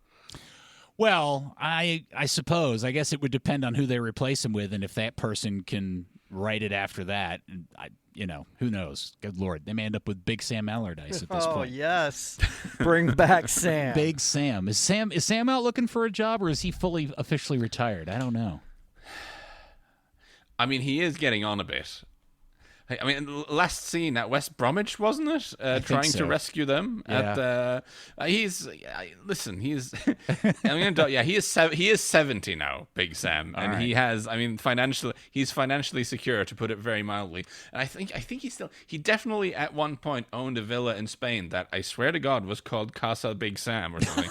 Well, I suppose. I guess it would depend on who they replace him with, and if that person can write it after that. Who knows? Good Lord, they may end up with Big Sam Allardyce at this point. Oh yes, bring back Sam. Big Sam. Is Sam out looking for a job, or is he fully officially retired? I don't know. I mean, he is getting on a bit. I mean, last seen at West Bromwich, wasn't it? Trying to rescue them. Yeah. He's he is 70 now, Big Sam, and right. He has. I mean, he's financially secure, to put it very mildly. And I think he definitely at one point owned a villa in Spain that I swear to God was called Casa Big Sam or something.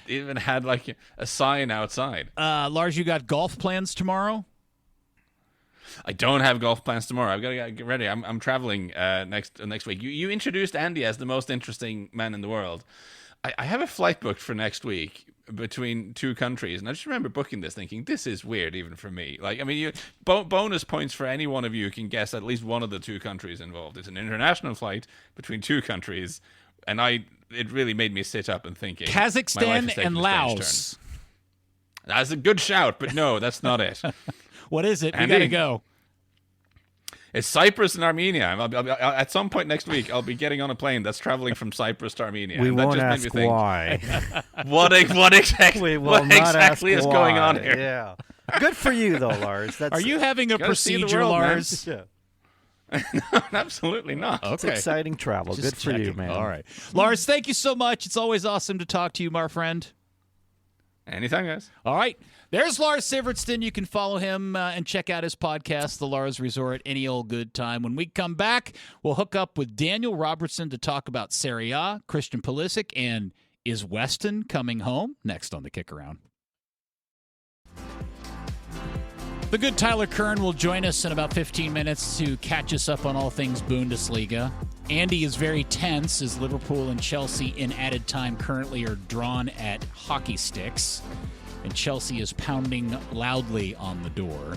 even had like a sign outside. Lars, you got golf plans tomorrow? I don't have golf plans tomorrow. I've got to get ready. I'm traveling next week. You introduced Andy as the most interesting man in the world. I have a flight booked for next week between two countries, and I just remember booking this thinking, this is weird even for me. Like, I mean, bonus points for any one of you who can guess at least one of the two countries involved. It's an international flight between two countries, and it really made me sit up and thinking. Kazakhstan and Laos. That's a good shout, but no, that's not it. What is it? Andy? We gotta go. It's Cyprus and Armenia. At some point next week, I'll be getting on a plane that's traveling from Cyprus to Armenia. We won't ask why. What exactly is going on here? Yeah. Good for you, though, Lars. Are you having a procedure, Lars? Yeah. No, absolutely not. Okay. It's exciting travel. Good for you, man. All right. Lars, thank you so much. It's always awesome to talk to you, my friend. Anytime, guys. All right. There's Lars Sivertsen. You can follow him and check out his podcast, The Lars Resort, any old good time. When we come back, we'll hook up with Daniel Robertson to talk about Serie A, Christian Pulisic, and is Weston coming home? Next on the KickAround. The good Tyler Kern will join us in about 15 minutes to catch us up on all things Bundesliga. Andy is very tense as Liverpool and Chelsea in added time currently are drawn at hockey sticks, and Chelsea is pounding loudly on the door.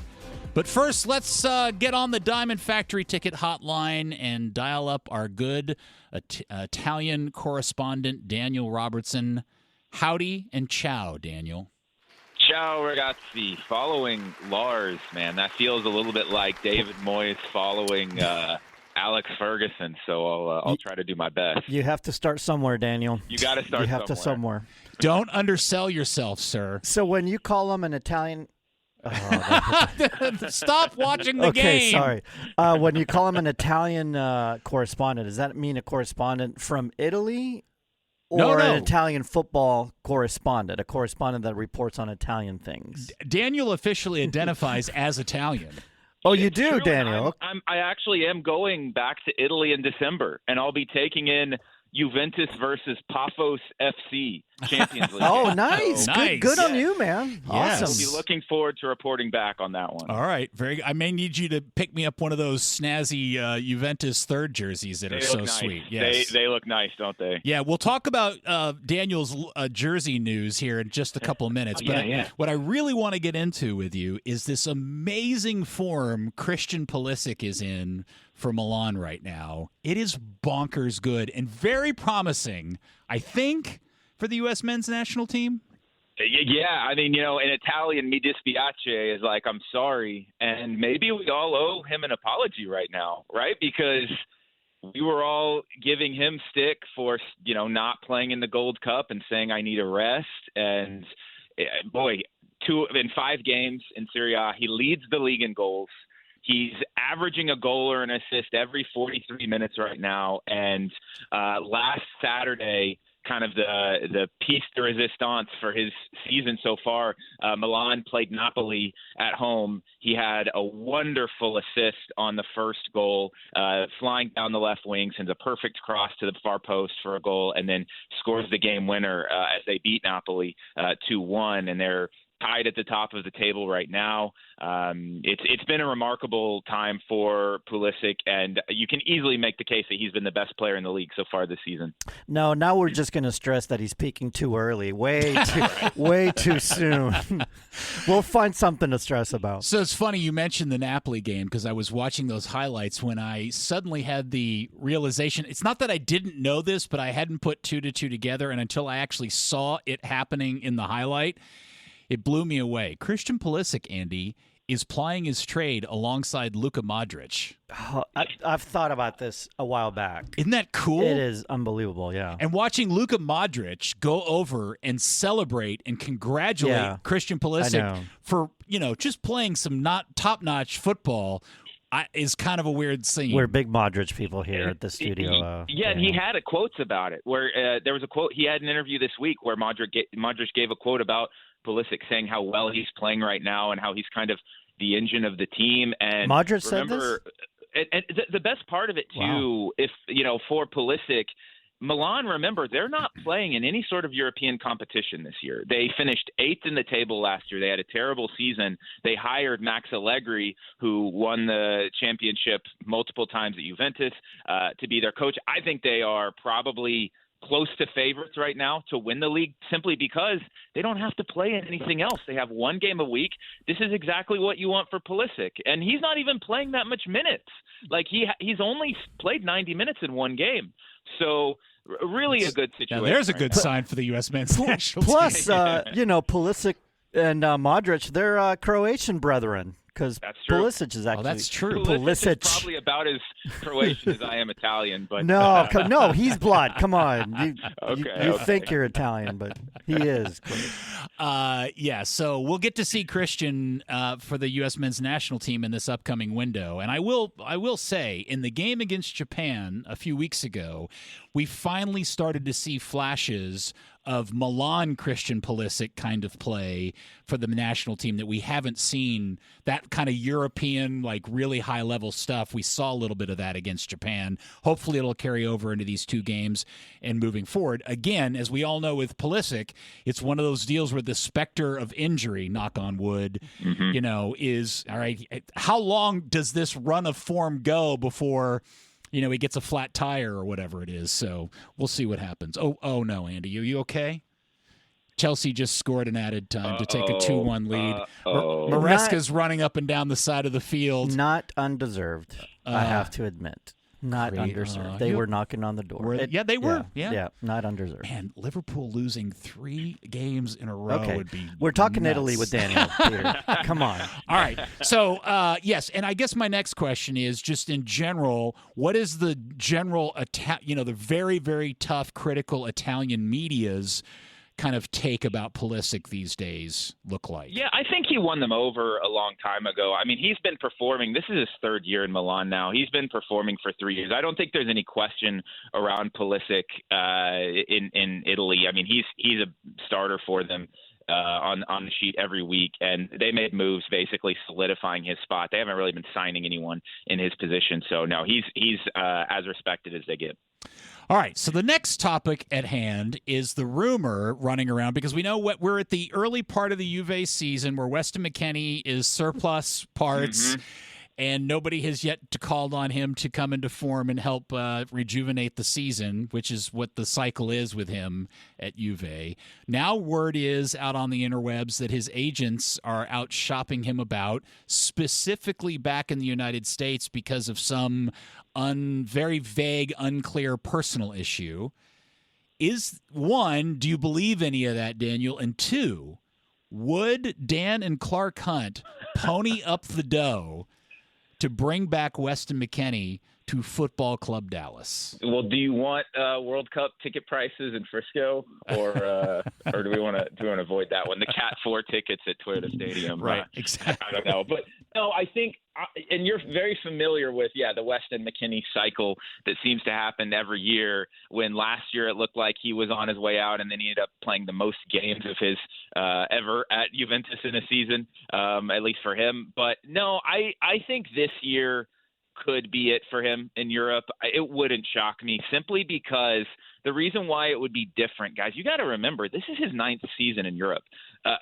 But first, let's get on the Diamond Factory ticket hotline and dial up our good Italian correspondent, Daniel Robertson. Howdy and ciao, Daniel. Ciao, ragazzi. Following Lars, man, that feels a little bit like David Moyes following Alex Ferguson, so I'll try to do my best. You have to start somewhere, Daniel. You got to start somewhere. You have to somewhere. Don't undersell yourself, sir. So when you call him an Italian... Stop watching the game. Okay, sorry. When you call him an Italian correspondent, does that mean a correspondent from Italy? Or an Italian football correspondent, a correspondent that reports on Italian things? Daniel officially identifies as Italian. Oh, you do, Daniel? I actually am going back to Italy in December, and I'll be taking in Juventus versus Paphos FC Champions League. Oh, nice. Good on you, man. Yes. Awesome. I'll be looking forward to reporting back on that one. All right. Very. I may need you to pick me up one of those snazzy Juventus third jerseys that are so nice. sweet. Yes. They look nice, don't they? Yeah, we'll talk about Daniel's jersey news here in just a couple of minutes. But what I really want to get into with you is this amazing form Christian Pulisic is in for Milan right now. It is bonkers good and very promising, I think, for the U.S. men's national team. Yeah, I mean, in Italian, mi dispiace is like, I'm sorry. And maybe we all owe him an apology right now, right? Because we were all giving him stick for, not playing in the Gold Cup and saying I need a rest. And, boy, in 5 games in Serie A, he leads the league in goals. He's averaging a goal or an assist every 43 minutes right now. And last Saturday, kind of the piece de resistance for his season so far, Milan played Napoli at home. He had a wonderful assist on the first goal, flying down the left wing, sends a perfect cross to the far post for a goal, and then scores the game winner as they beat Napoli 2-1, and they're tied at the top of the table right now. It's been a remarkable time for Pulisic, and you can easily make the case that he's been the best player in the league so far this season. No, now we're just going to stress that he's peaking too early, way too soon. We'll find something to stress about. So it's funny you mentioned the Napoli game because I was watching those highlights when I suddenly had the realization. It's not that I didn't know this, but I hadn't put 2 to 2 together, and until I actually saw it happening in the highlight, it blew me away. Christian Pulisic, Andy, is plying his trade alongside Luka Modric. Oh, I've thought about this a while back. Isn't that cool? It is unbelievable, yeah. And watching Luka Modric go over and celebrate and congratulate Christian Pulisic for, just playing some not top-notch football, is kind of a weird scene. We're big Modric people here at the studio. And he had quotes about it. Where there was a quote. He had an interview this week where Modric gave a quote about Pulisic, saying how well he's playing right now and how he's kind of the engine of the team. And Modric said this? And the best part of it, too, if for Pulisic, Milan, remember, they're not playing in any sort of European competition this year. They finished 8th in the table last year. They had a terrible season. They hired Max Allegri, who won the championship multiple times at Juventus, to be their coach. I think they are probably close to favorites right now to win the league, simply because they don't have to play in anything else. They have one game a week. This is exactly what you want for Pulisic. And he's not even playing that much minutes. Like he's only played 90 minutes in one game. So really a good situation. Now there's a good sign for the U.S. men's national team. Plus, Pulisic and Modric, they're Croatian brethren. Because Pulisic is actually that's true. Pulisic is probably about as Croatian as I am Italian, but no, he's blood. Come on, you think you're Italian, but he is. So we'll get to see Christian for the U.S. men's national team in this upcoming window, and I will say, in the game against Japan a few weeks ago, we finally started to see flashes of Milan Christian Pulisic kind of play for the national team that we haven't seen. That kind of European, like really high level stuff. We saw a little bit of that against Japan. Hopefully it'll carry over into these two games and moving forward. Again, as we all know with Pulisic, it's one of those deals where the specter of injury, knock on wood, is all right. How long does this run of form go before he gets a flat tire or whatever it is? So we'll see what happens. Oh no, Andy, you okay? Chelsea just scored an added time to take a 2-1 lead. Maresca's running up and down the side of the field. Not undeserved, I have to admit. Not undeserved. They were knocking on the door. They were. Yeah, not undeserved. And Liverpool losing 3 games in a row would be We're talking nuts. Italy with Daniel, Peter. Come on. All right. So, yes, and I guess my next question is just in general, what is the general, the very, very tough, critical Italian media's kind of take about Pulisic these days look like? Yeah, I think he won them over a long time ago. I mean, he's been performing. This is his 3rd year in Milan now. He's been performing for 3 years. I don't think there's any question around Pulisic in Italy. I mean, he's a starter for them on the sheet every week, and they made moves basically solidifying his spot. They haven't really been signing anyone in his position. So, no, he's as respected as they get. All right, so the next topic at hand is the rumor running around, because we know we're at the early part of the Juve season where Weston McKennie is surplus parts, and nobody has yet called on him to come into form and help rejuvenate the season, which is what the cycle is with him at Juve. Now word is out on the interwebs that his agents are out shopping him about, specifically back in the United States because of some very vague, unclear personal issue. One, do you believe any of that, Daniel? And 2, would Dan and Clark Hunt pony up the dough to bring back Weston McKennie to Football Club Dallas? Well, do you want World Cup ticket prices in Frisco, or do we want to avoid that one? The Cat 4 tickets at Toyota Stadium, right? Exactly. I don't know, but no, I think, and you're very familiar with the Weston McKennie cycle that seems to happen every year. When last year it looked like he was on his way out, and then he ended up playing the most games of his ever at Juventus in a season, at least for him. But no, I think this year could be it for him in Europe. It wouldn't shock me, simply because the reason why it would be different, guys, you got to remember, this is his 9th season in Europe.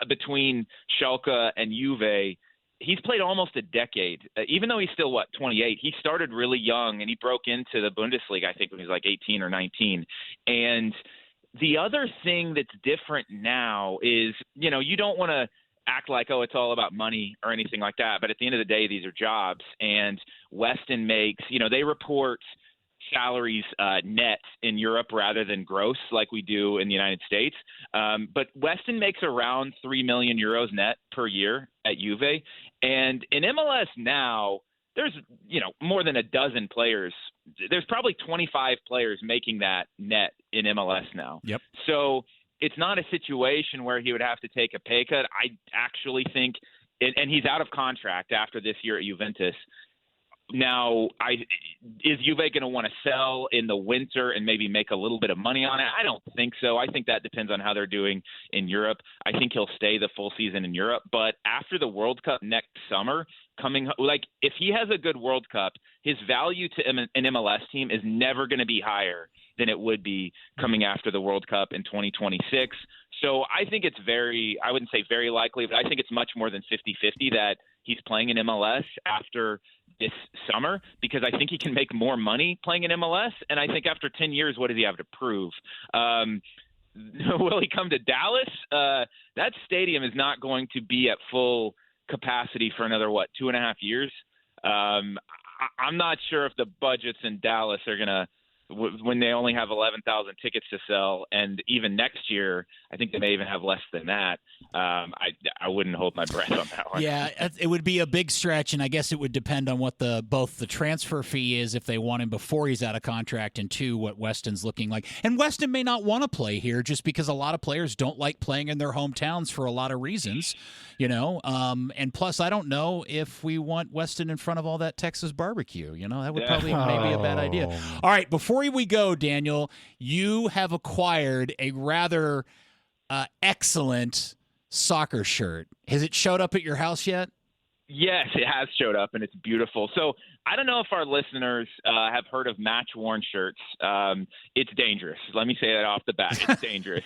Between Schalke and Juve, he's played almost a decade. Even though he's still, 28, he started really young, and he broke into the Bundesliga, I think, when he was like 18 or 19. And the other thing that's different now is, you don't want to act like, it's all about money or anything like that. But at the end of the day, these are jobs. And Weston makes, they report salaries net in Europe rather than gross like we do in the United States. But Weston makes around 3 million euros net per year at Juve. And in MLS now, there's, more than a dozen players. There's probably 25 players making that net in MLS now. Yep. So it's not a situation where he would have to take a pay cut. I actually think, and he's out of contract after this year at Juventus. Now, is Juve going to want to sell in the winter and maybe make a little bit of money on it? I don't think so. I think that depends on how they're doing in Europe. I think he'll stay the full season in Europe. But after the World Cup next summer, if he has a good World Cup, his value to an MLS team is never going to be higher than it would be coming after the World Cup in 2026. So I think it's I wouldn't say very likely, but I think it's much more than 50-50 that he's playing in MLS after this summer, because I think he can make more money playing in MLS. And I think after 10 years, what does he have to prove? Will he come to Dallas? That stadium is not going to be at full capacity for another, 2.5 years? I'm not sure if the budgets in Dallas are going to, when they only have 11,000 tickets to sell, and even next year, I think they may even have less than that. I wouldn't hold my breath on that one. Yeah, it would be a big stretch, and I guess it would depend on what both the transfer fee is if they want him before he's out of contract, and two, what Weston's looking like. And Weston may not want to play here just because a lot of players don't like playing in their hometowns for a lot of reasons, and plus, I don't know if we want Weston in front of all that Texas barbecue. That would probably maybe a bad idea. All right, before we go, Daniel, you have acquired a rather excellent soccer shirt. Has it showed up at your house yet? Yes, it has showed up, and it's beautiful. So I don't know if our listeners have heard of match-worn shirts. It's dangerous. Let me say that off the bat. It's dangerous.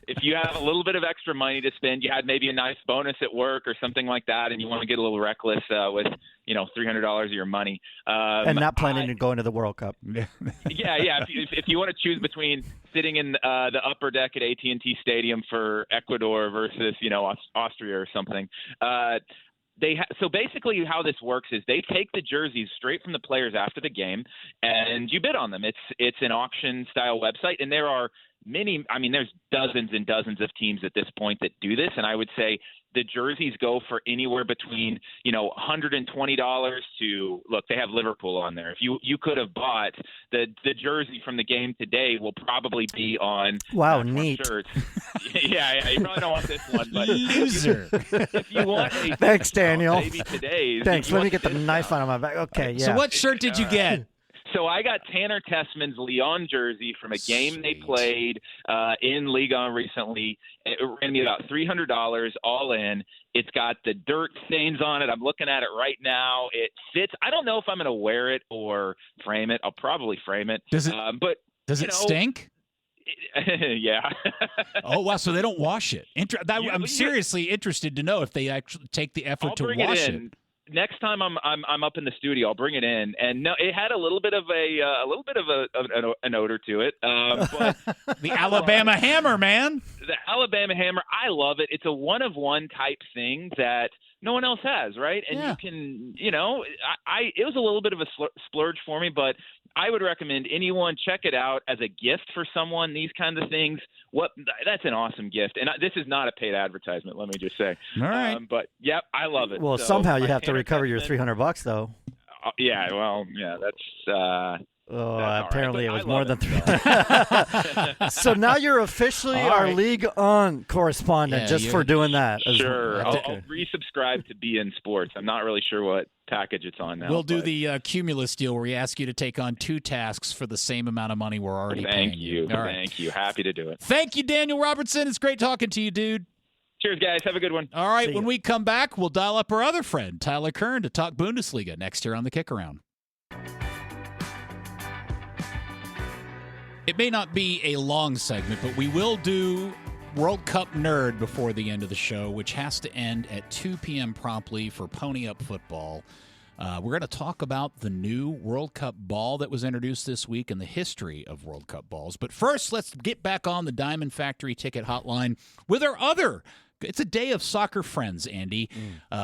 If you have a little bit of extra money to spend, you had maybe a nice bonus at work or something like that, and you want to get a little reckless with $300 of your money. And not planning to go into the World Cup. Yeah. If you want to choose between sitting in the upper deck at AT&T Stadium for Ecuador versus, Austria or something, so basically how this works is they take the jerseys straight from the players after the game, and you bid on them. It's an auction-style website, and there are there's dozens and dozens of teams at this point that do this, and I would say the jerseys go for anywhere between, $120 to, look, they have Liverpool on there. If you could have bought the jersey from the game today will probably be on neat shirts. yeah, you probably don't want this one, but loser. If you want thanks, Daniel. Maybe today's. Thanks. Let me get the knife out of my back. Okay, yeah. So what shirt did you get? So I got Tanner Tessman's Lyon jersey from a game they played in Ligue 1 recently. It ran me about $300 all in. It's got the dirt stains on it. I'm looking at it right now. It fits. I don't know if I'm going to wear it or frame it. I'll probably frame it. Does it stink? Yeah. Oh, wow. So they don't wash it. I'm seriously interested to know if they actually take the effort to wash it. Next time I'm up in the studio, I'll bring it in, and no, it had a little bit of an odor to it. But the Alabama Hammer, man. The Alabama Hammer, I love it. It's a one-of-one type thing that no one else has, right? And you can, it was a little bit of a splurge for me, but I would recommend anyone check it out as a gift for someone. These kinds of things, that's an awesome gift. And this is not a paid advertisement, let me just say. All right. But yep, I love it. Well, so somehow you have to recover your $300 though. That's. Apparently right. it was more than $300. So now you're officially our League On correspondent for doing that. Sure. I'll resubscribe to Be In Sports. I'm not really sure what package it's on now. We'll do the Cumulus deal where we ask you to take on 2 tasks for the same amount of money we're already paying. Thank you. Thank you. Happy to do it. Thank you, Daniel Robertson. It's great talking to you, dude. Cheers, guys. Have a good one. All right. When we come back, we'll dial up our other friend, Tyler Kern, to talk Bundesliga next here on the KickAround. It may not be a long segment, but we will do World Cup Nerd before the end of the show, which has to end at 2 p.m. promptly for Pony Up Football. We're going to talk about the new World Cup ball that was introduced this week and the history of World Cup balls. But first, let's get back on the Diamond Factory ticket hotline with our other. It's a day of soccer friends, Andy.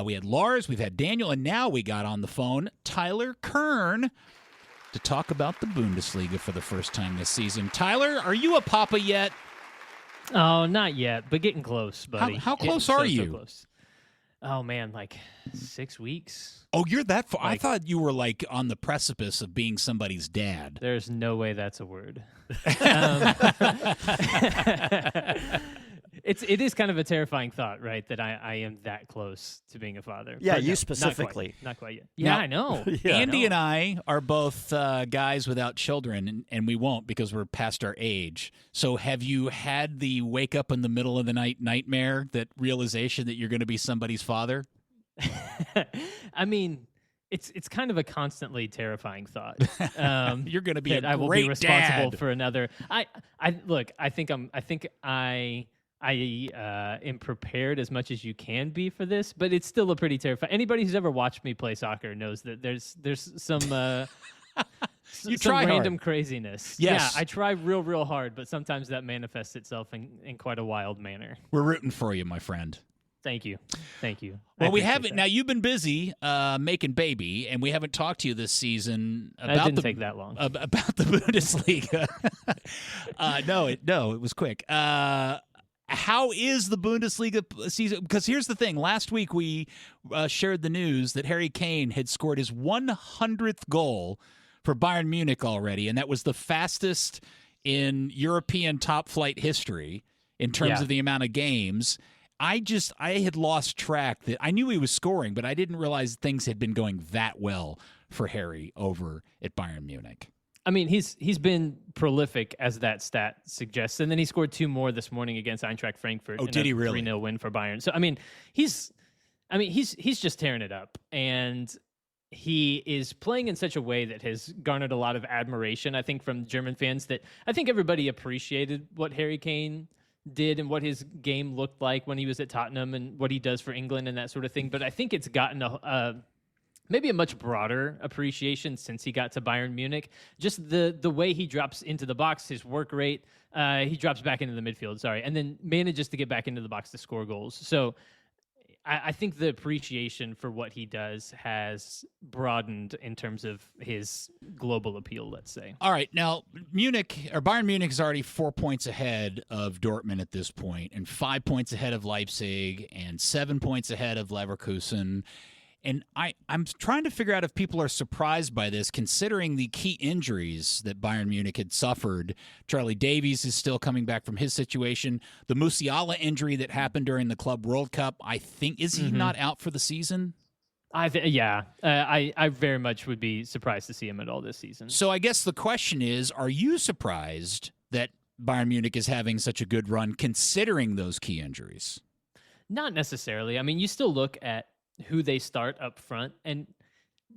We had Lars, we've had Daniel, and now we got on the phone Tyler Kern to talk about the Bundesliga for the first time this season. Tyler, are you a papa yet? Oh, not yet, but getting close, buddy. How close are you? So close. Oh, man, like 6 weeks. Oh, you're that far? I thought you were like on the precipice of being somebody's dad. It is kind of a terrifying thought, right? That I am that close to being a father. Yeah, But you no, specifically. Not quite yet. Yeah, I know. Andy and I are both guys without children, and we won't because we're past our age. So have you had the wake up in the middle of the night nightmare, that realization that you're going to be somebody's father? I mean, it's kind of a constantly terrifying thought. You're going to be I will be responsible for another. I think I am prepared as much as you can be for this, but it's still a pretty terrifying. Anybody who's ever watched me play soccer knows that there's some you some try random hard. Craziness. Yes. Yeah, I try real hard, but sometimes that manifests itself in quite a wild manner. We're rooting for you, my friend. Thank you. Well, we haven't. Now, you've been busy making baby, and we haven't talked to you this season about That didn't take that long. About the Bundesliga. No, it was quick. How is the Bundesliga season? Because here's the thing. Last week, we shared the news that Harry Kane had scored his 100th goal for Bayern Munich already, and that was the fastest in European top-flight history in terms of the amount of games. I had lost track. That I knew he was scoring, but I didn't realize things had been going that well for Harry over at Bayern Munich. I mean, he's been prolific, as that stat suggests, and then he scored 2 more this morning against Eintracht Frankfurt. Oh, did he really? 3-0 win for Bayern. So he's just tearing it up, and he is playing in such a way that has garnered a lot of admiration, I think, from German fans. That I think everybody appreciated what Harry Kane did and what his game looked like when he was at Tottenham and what he does for England and that sort of thing. But I think it's gotten maybe a much broader appreciation since he got to Bayern Munich. Just the way he drops into the box, his work rate, he drops back into the midfield, and then manages to get back into the box to score goals. So I think the appreciation for what he does has broadened in terms of his global appeal, let's say. All right. Now, Bayern Munich is already 4 points ahead of Dortmund at this point, and 5 points ahead of Leipzig, and 7 points ahead of Leverkusen. And I'm trying to figure out if people are surprised by this, considering the key injuries that Bayern Munich had suffered. Charlie Davies is still coming back from his situation. The Musiala injury that happened during the Club World Cup, I think, is he not out for the season? I very much would be surprised to see him at all this season. So I guess the question is, are you surprised that Bayern Munich is having such a good run, considering those key injuries? Not necessarily. I mean, you still look at who they start up front, and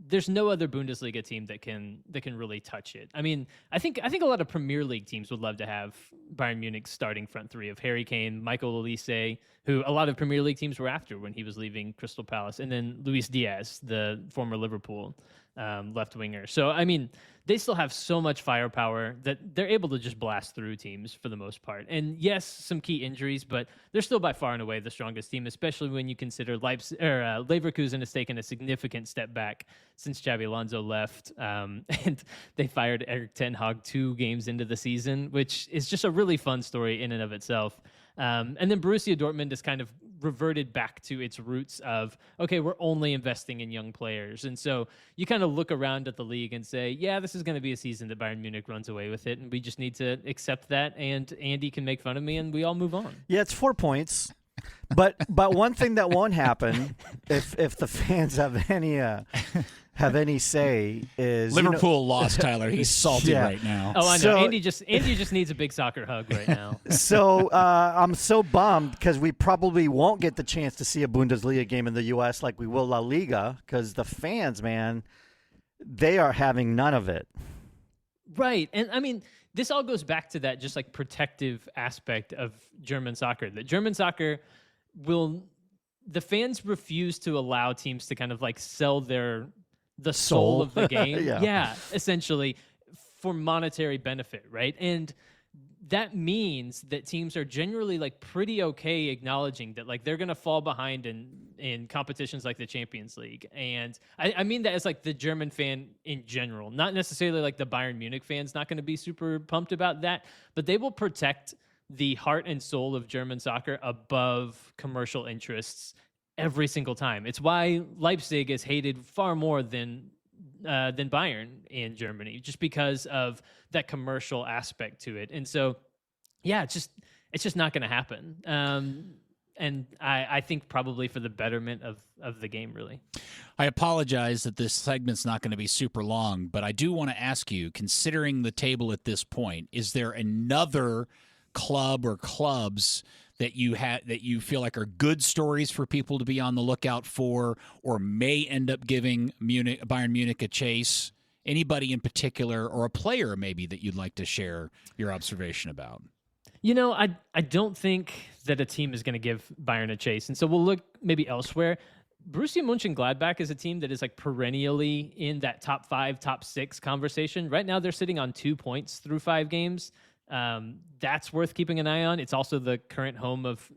there's no other Bundesliga team that can really touch it. I mean, I think a lot of Premier League teams would love to have Bayern Munich's starting front three of Harry Kane, Michael Olise, who a lot of Premier League teams were after when he was leaving Crystal Palace, and then Luis Diaz, the former Liverpool left winger. So, I mean, they still have so much firepower that they're able to just blast through teams for the most part. And yes, some key injuries, but they're still by far and away the strongest team, especially when you consider Leverkusen has taken a significant step back since Xabi Alonso left. And they fired Erik ten Hag 2 games into the season, which is just a really fun story in and of itself. And then Borussia Dortmund has kind of reverted back to its roots of, okay, we're only investing in young players. And so you kind of look around at the league and say, yeah, this is going to be a season that Bayern Munich runs away with it. And we just need to accept that. And Andy can make fun of me and we all move on. Yeah, it's 4 points. But one thing that won't happen if the fans have any say is Liverpool lost, Tyler. He's salty right now. Oh, I know. Andy just needs a big soccer hug right now. So I'm so bummed because we probably won't get the chance to see a Bundesliga game in the U.S. like we will La Liga because the fans, man, they are having none of it. Right. And I mean, this all goes back to that just like protective aspect of German soccer. That German soccer the fans refuse to allow teams to kind of like sell the soul of the game. Yeah, essentially for monetary benefit, right? And that means that teams are generally like pretty okay acknowledging that like they're going to fall behind in competitions like the Champions League. And I mean that as like the German fan in general, not necessarily like the Bayern Munich fans, not going to be super pumped about that, but they will protect the heart and soul of German soccer above commercial interests every single time. It's why Leipzig is hated far more than Bayern in Germany, just because of that commercial aspect to it. And so, yeah, just it's just not going to happen. And I think probably for the betterment of the game, really. I apologize that this segment's not going to be super long, but I do want to ask you, considering the table at this point, is there another club or clubs that you feel like are good stories for people to be on the lookout for, or may end up giving Bayern Munich a chase? Anybody in particular, or a player maybe that you'd like to share your observation about? I don't think that a team is going to give Bayern a chase, and so we'll look maybe elsewhere. Borussia Mönchengladbach is a team that is like perennially in that top 5, top 6 conversation. Right now, they're sitting on 2 points through 5 games. That's worth keeping an eye on. It's also the current home of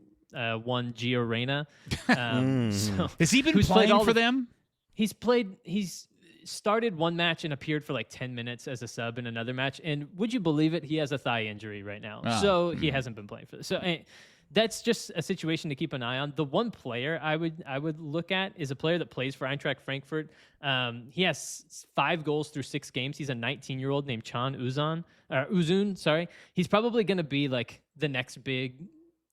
one Gio Reyna. So has he been playing for them? He's started one match and appeared for like 10 minutes as a sub in another match. And would you believe it? He has a thigh injury right now. So he hasn't been playing for this. So that's just a situation to keep an eye on. The one player I would look at is a player that plays for Eintracht Frankfurt. He has 5 goals through 6 games. He's a 19-year-old named Can Uzun. Sorry. He's probably going to be like the next big,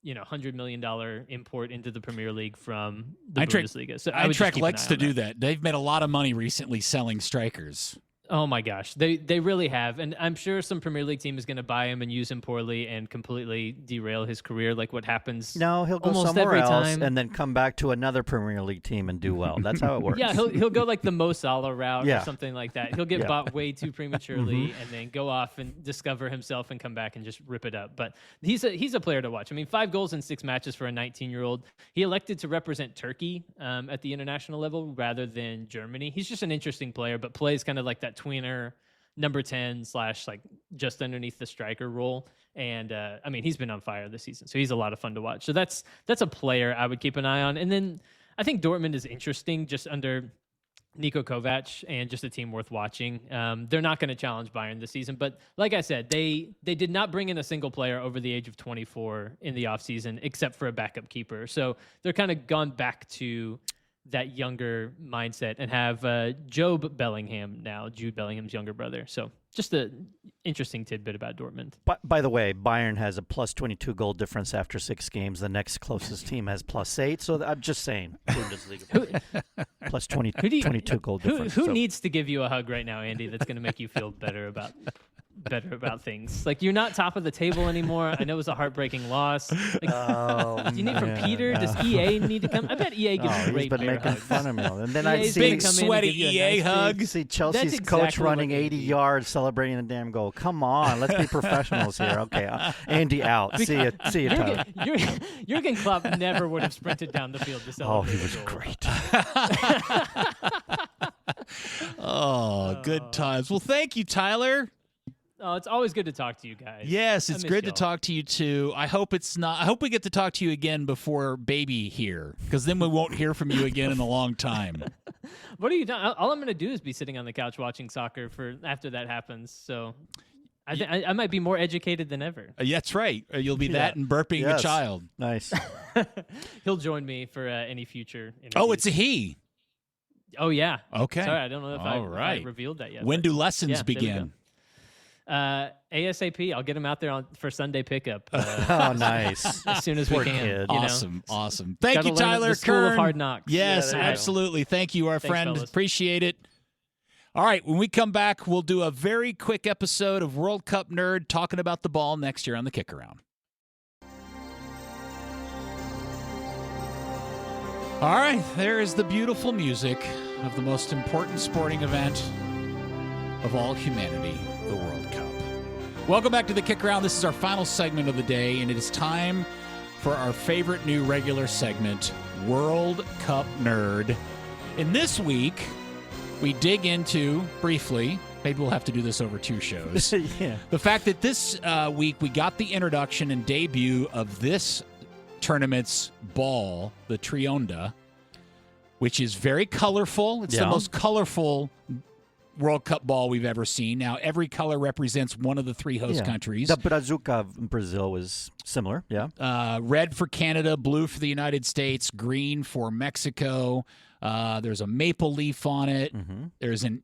$100 million import into the Premier League from the Bundesliga. So Eintracht likes to do that. They've made a lot of money recently selling strikers. Oh my gosh, they really have, and I'm sure some Premier League team is going to buy him and use him poorly and completely derail his career, like what happens. No, he'll go almost somewhere every else time. and then come back to another Premier League team and do well. That's how it works. Yeah, he'll go like the Mo Salah route or something like that. He'll get bought way too prematurely and then go off and discover himself and come back and just rip it up. But he's a player to watch. I mean, 5 goals in 6 matches for a 19-year-old. He elected to represent Turkey at the international level rather than Germany. He's just an interesting player, but plays kind of like that tweener number 10 / like just underneath the striker role. And I mean, he's been on fire this season, so he's a lot of fun to watch. So that's a player I would keep an eye on. And then I think Dortmund is interesting just under Niko Kovac and just a team worth watching. They're not going to challenge Bayern this season, but like I said, they did not bring in a single player over the age of 24 in the offseason except for a backup keeper. So they're kind of gone back to that younger mindset and have Jude Bellingham's younger brother. So just an interesting tidbit about Dortmund. By the way, Bayern has a plus 22 goal difference after 6 games. The next closest team has plus 8. So I'm just saying, Bundesliga plus 22 goal difference. Who needs to give you a hug right now, Andy, that's going to make you feel better about things? Like, you're not top of the table anymore. I know it was a heartbreaking loss. Like, do you need from Peter? Does EA need to come? I bet EA gives great he's been making hugs. fun of me. And then I see big sweaty EA hug. See Chelsea's coach running 80 yards celebrating the damn goal. Come on, let's be professionals here. Okay, Andy out. See you, Tyler. Jurgen Klopp never would have sprinted down the field to celebrate. Oh, he was great. Good times. Well, thank you, Tyler. Oh, it's always good to talk to you guys. Yes, it's good to talk to you too. I hope we get to talk to you again before baby here, because then we won't hear from you again in a long time. What are you doing? All I'm going to do is be sitting on the couch watching soccer after that happens. So I might be more educated than ever. That's right. You'll be that and burping a child. Nice. He'll join me for any future interviews. Oh, it's a he. Oh, yeah. Okay. Sorry, I don't know if I revealed that yet. When do lessons begin? ASAP. I'll get him out there for Sunday pickup. Oh, nice. As soon as we can. Kid. Awesome. Thank you, Tyler Kern. School of Hard Knocks. Yes, absolutely. Thank you, our friend. Fellas. Appreciate it. All right, when we come back, we'll do a very quick episode of World Cup Nerd talking about the ball next year on the KickAround. All right, there is the beautiful music of the most important sporting event of all humanity, the World Cup. Welcome back to the KickAround. This is our final segment of the day, and it is time for our favorite new regular segment, World Cup Nerd. And this week, we dig into, briefly, maybe we'll have to do this over 2 shows, the fact that this week we got the introduction and debut of this tournament's ball, the Trionda, which is very colorful. It's the most colorful World Cup ball we've ever seen. Now, every color represents one of the 3 host countries. The Brazuca in Brazil was similar, red for Canada, blue for the United States, green for Mexico. There's a maple leaf on it. Mm-hmm. There's an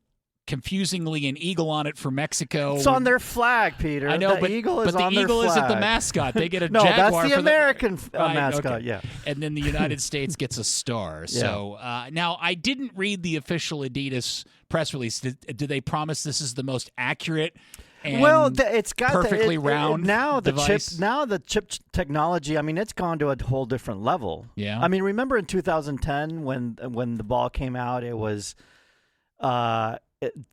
confusingly an eagle on it for Mexico. It's on their flag, Peter. I know, the eagle is but on the eagle their flag. isn't the mascot. They get a no, jaguar. that's the for American Right, mascot. okay. Yeah, and then the United States gets a star. So now I didn't read the official Adidas press release. Did they promise this is the most accurate? And it's got perfectly round now. The device? the chip technology. I mean, it's gone to a whole different level. Yeah. I mean, remember in 2010 when the ball came out, it was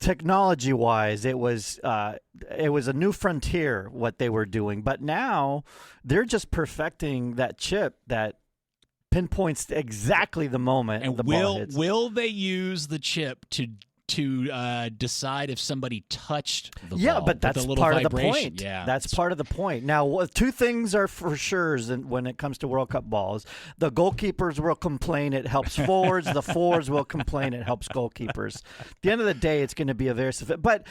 technology-wise, it was a new frontier what they were doing. But now they're just perfecting that chip that pinpoints exactly the moment and the ball hits. Will they use the chip to decide if somebody touched the ball? Yeah, but that's part of the point. Yeah, that's part of the point. Now, two things are for sure when it comes to World Cup balls. The goalkeepers will complain it helps forwards. The forwards will complain it helps goalkeepers. At the end of the day, it's going to be a very – but,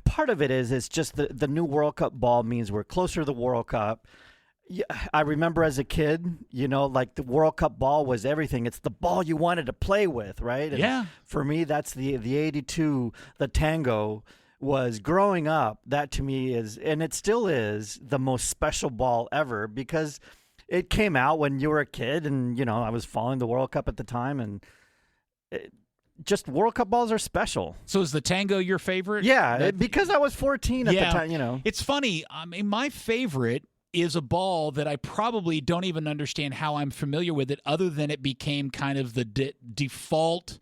part of it is just the new World Cup ball means we're closer to the World Cup. Yeah, I remember as a kid, like the World Cup ball was everything. It's the ball you wanted to play with, right? And yeah. For me, that's the 82, the Tango was growing up. That to me is, and it still is, the most special ball ever because it came out when you were a kid and, I was following the World Cup at the time and just World Cup balls are special. So is the Tango your favorite? Yeah, because I was 14 at the time, It's funny. I mean, my favorite is a ball that I probably don't even understand how I'm familiar with it other than it became kind of the default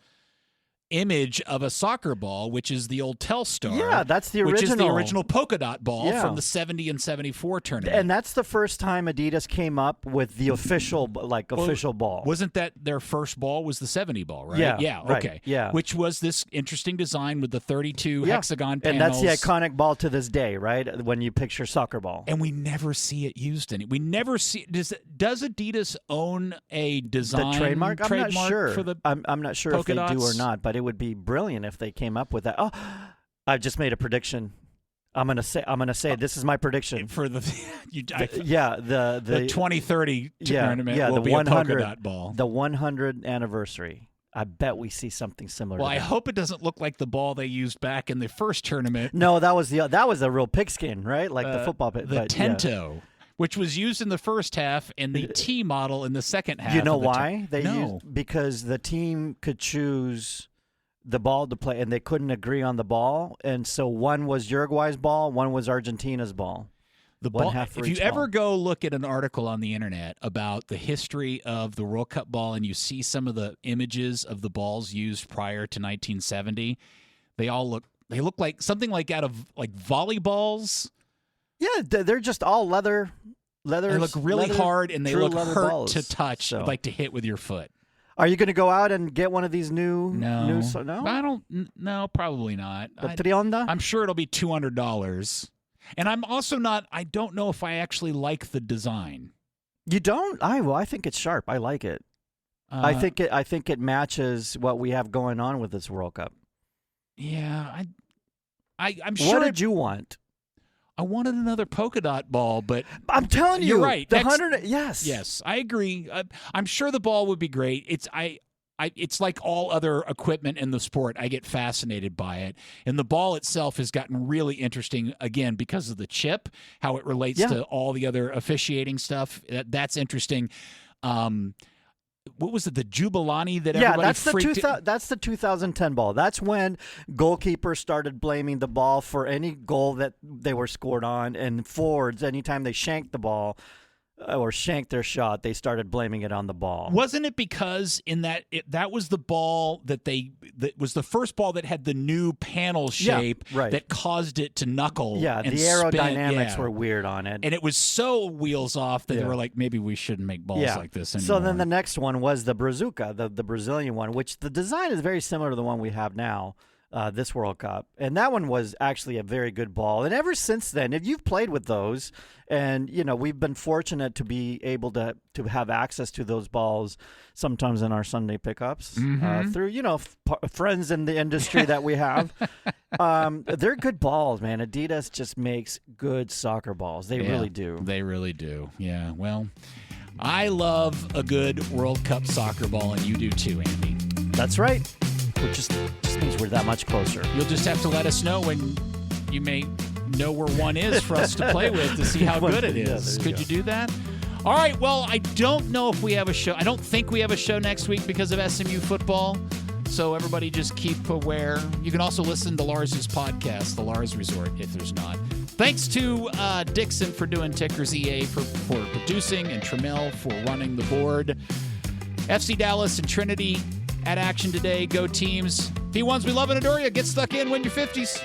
image of a soccer ball, which is the old Telstar. Yeah, that's the original. Which is the original polka dot ball from the 70 and 74 tournament. And that's the first time Adidas came up with the official ball. Wasn't that their first ball was the 70 ball, right? Yeah, okay. Right, yeah. Which was this interesting design with the 32 hexagon panels. And that's the iconic ball to this day, right? When you picture soccer ball. And we never see it used in it. We never see does Adidas own a design the trademark? I'm not sure. For the I'm not sure if they do or not, but it would be brilliant if they came up with that. Oh, I just made a prediction. I'm gonna say this is my prediction for the the 2030 tournament. Will be a polka dot ball. The 100th anniversary. I bet we see something similar. Well, to I that. hope it doesn't look like the ball they used back in the first tournament. No, that was a real pigskin, right? Like the football pig. The Tento. Yeah. Which was used in the first half and the T model in the second half. You know why? Because the team could choose the ball to play, and they couldn't agree on the ball, and so one was Uruguay's ball, one was Argentina's ball. The ball. If you ever go look at an article on the internet about the history of the World Cup ball, and you see some of the images of the balls used prior to 1970, they look like something like out of like volleyballs. Yeah, they're just all leather. They look really hard, and they look hurt balls, to touch, like to hit with your foot. Are you going to go out and get one of these new? No, no? I don't. No, probably not. The Trionda? I'm sure it'll be $200. And I'm also not. I don't know if I actually like the design. You don't? I think it's sharp. I like it. I think it matches what we have going on with this World Cup. Yeah, I'm sure. What did you want? I wanted another polka dot ball, but I'm telling you, you're right. The 100, yes, I agree. I'm sure the ball would be great. It's like all other equipment in the sport. I get fascinated by it, and the ball itself has gotten really interesting again because of the chip, how it relates to all the other officiating stuff. That's interesting. What was it? The Jubilani that everybody that's the 2010 ball. That's when goalkeepers started blaming the ball for any goal that they were scored on, and forwards, anytime they shanked the ball or shanked their shot, they started blaming it on the ball. Wasn't it because that was the ball that was the first ball that had the new panel shape that caused it to knuckle? Yeah, and the aerodynamics were weird on it. And it was so wheels off that they were like, maybe we shouldn't make balls like this anymore. So then the next one was the Brazuca, the Brazilian one, which the design is very similar to the one we have now. This World Cup, and that one was actually a very good ball. And ever since then, if you've played with those, and we've been fortunate to be able to have access to those balls sometimes in our Sunday pickups through friends in the industry that we have. They're good balls, man. Adidas just makes good soccer balls. They really do. They really do. Yeah. Well, I love a good World Cup soccer ball, and you do too, Andy. That's right. which just means we're that much closer. You'll just have to let us know when you may know where one is for us to play with to see how good it is. Could you do that? All right, well, I don't know if we have a show. I don't think we have a show next week because of SMU football. So everybody just keep aware. You can also listen to Lars's podcast, The Lars Resort, if there's not. Thanks to Dixon for doing Tickers EA for producing, and Trammell for running the board. FC Dallas and Trinity at action today. Go teams. P1s, we love and adore you. Get stuck in, win your 50s.